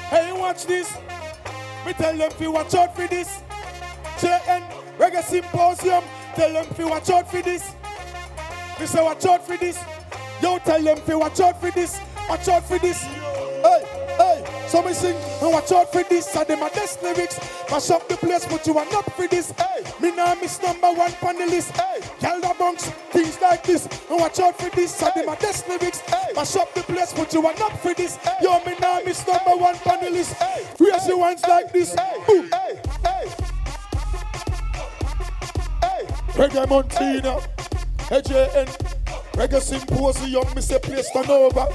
Hey, watch this. Me tell them if you watch out for this. JN Reggae Symposium. Tell them if you watch out for this. Me say watch out for this. Yo, tell them if you watch out for this. Watch out for this. Hey, hey. So me sing and watch out for this. And them are best lyrics. Mash up the place, but you are not for this. Hey, me now miss number one on the list. Hey, girl the bunks, things like this. And watch out for this. And them are best lyrics. Hey, mash up the place, but you are not for this. Hey, yo, me now miss number one on the list. Hey, raise your ones like this. Hey, boom. Hey, hey. Hey, Reggae Montina. AJN. Reggae Symposium, me say place turn over.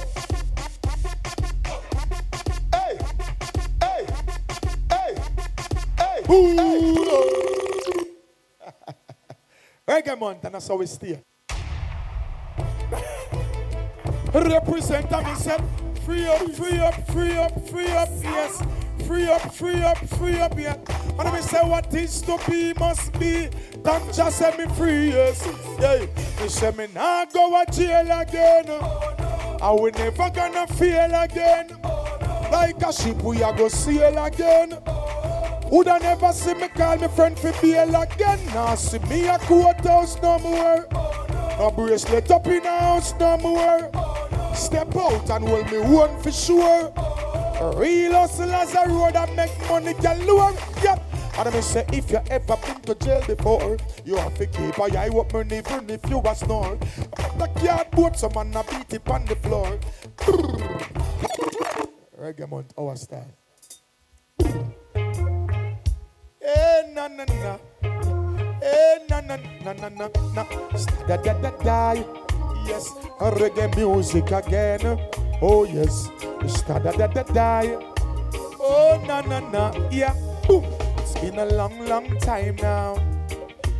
Hey, hey, hey, hey. Reggae month, and that's how we stay. Represent me say, free up, free up, free up, free up, yes. Free up, free up, free up, yeah. And me say what is to be must be. Don't just set me free, yes. Yeah. Me say me nah go to jail again. And we never gonna feel again. Like a ship we a go sail again. Woulda never see me call me friend for bail again. Nah see me a courthouse no more. No bracelet up in the house no more. Step out and hold me one for sure. Real hustlers a road and make money galore. Yep. And I say if you ever been to jail before, you have to keep a eye open even if you a snore. The cardboard, some man a beat it on the floor. Reggae month, our style. Eh na na na. Eh na na na na na na. Da da da da. Yes, reggae music again. Oh yes. Da da da da da. Oh na na na. Yeah. Boom. It's been a long, long time now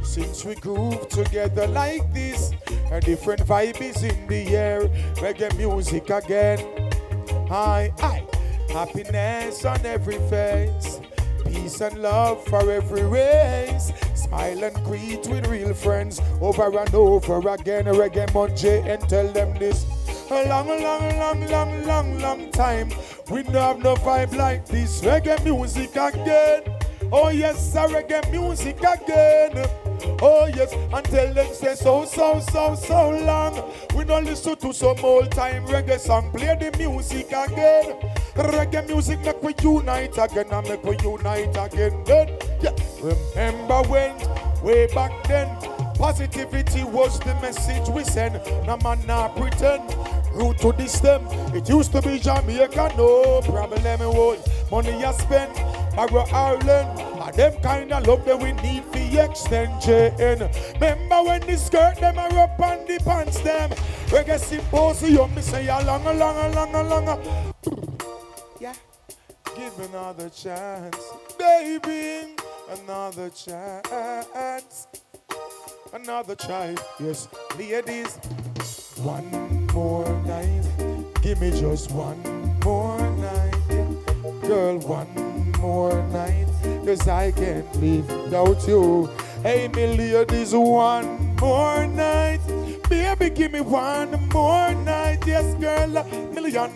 since we groove together like this. A different vibe is in the air. Reggae music again. Aye, aye. Happiness on every face. Peace and love for every race. Smile and greet with real friends over and over again. Reggae Monday and tell them this. A long, long, long, long, long, long time. We don't have no vibe like this. Reggae music again. Oh yes, a reggae music again. Oh yes, and tell them say so long. We don't listen to some old time reggae song. Play the music again. Reggae music make we unite again and make we unite again. Then, yeah. Remember when, way back then, Positivity was the message we send. No man not pretend. Root to this them. It used to be Jamaica, no problem. It was money you spend. Barrow Ireland. And them kind of love that we need for extend JN. Remember when the skirt them are up on the pants them. Reggae Symposium, me say a longer. Yeah. Give me another chance, baby. Another chance. Another try. Yes, ladies. One more night. Give me just one more night. Girl, one more night. 'Cause I can't live without you. Hey, me ladies, one more night. Baby, give me one more night. Yes, girl, a million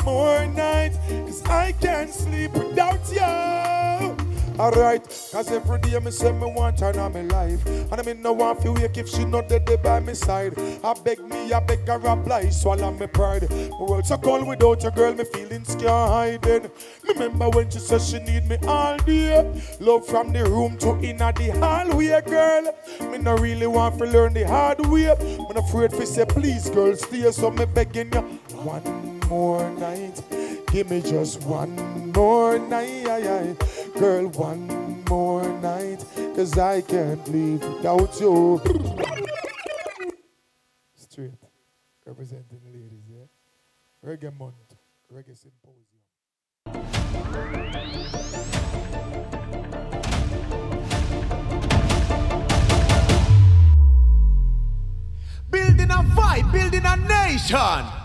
more nights. 'Cause I can't sleep without you. Alright, 'cause every day me say me want her in my life. And I mean no want to wake if she not dead by my side. I beg her apply, swallow me pride. My world so cold without your girl, me feelings can't hide. Remember when she said she need me all day. Love from the room to inna the hallway, girl. Me no really want to learn the hard way. I'm afraid to say please, girl, stay. So me begging you one more night. Give me just one more night. Girl, one more night. 'Cause I can't live without you. Straight. Representing the ladies, yeah? Reggae month. Reggae Symposium. Building a vibe, building a nation.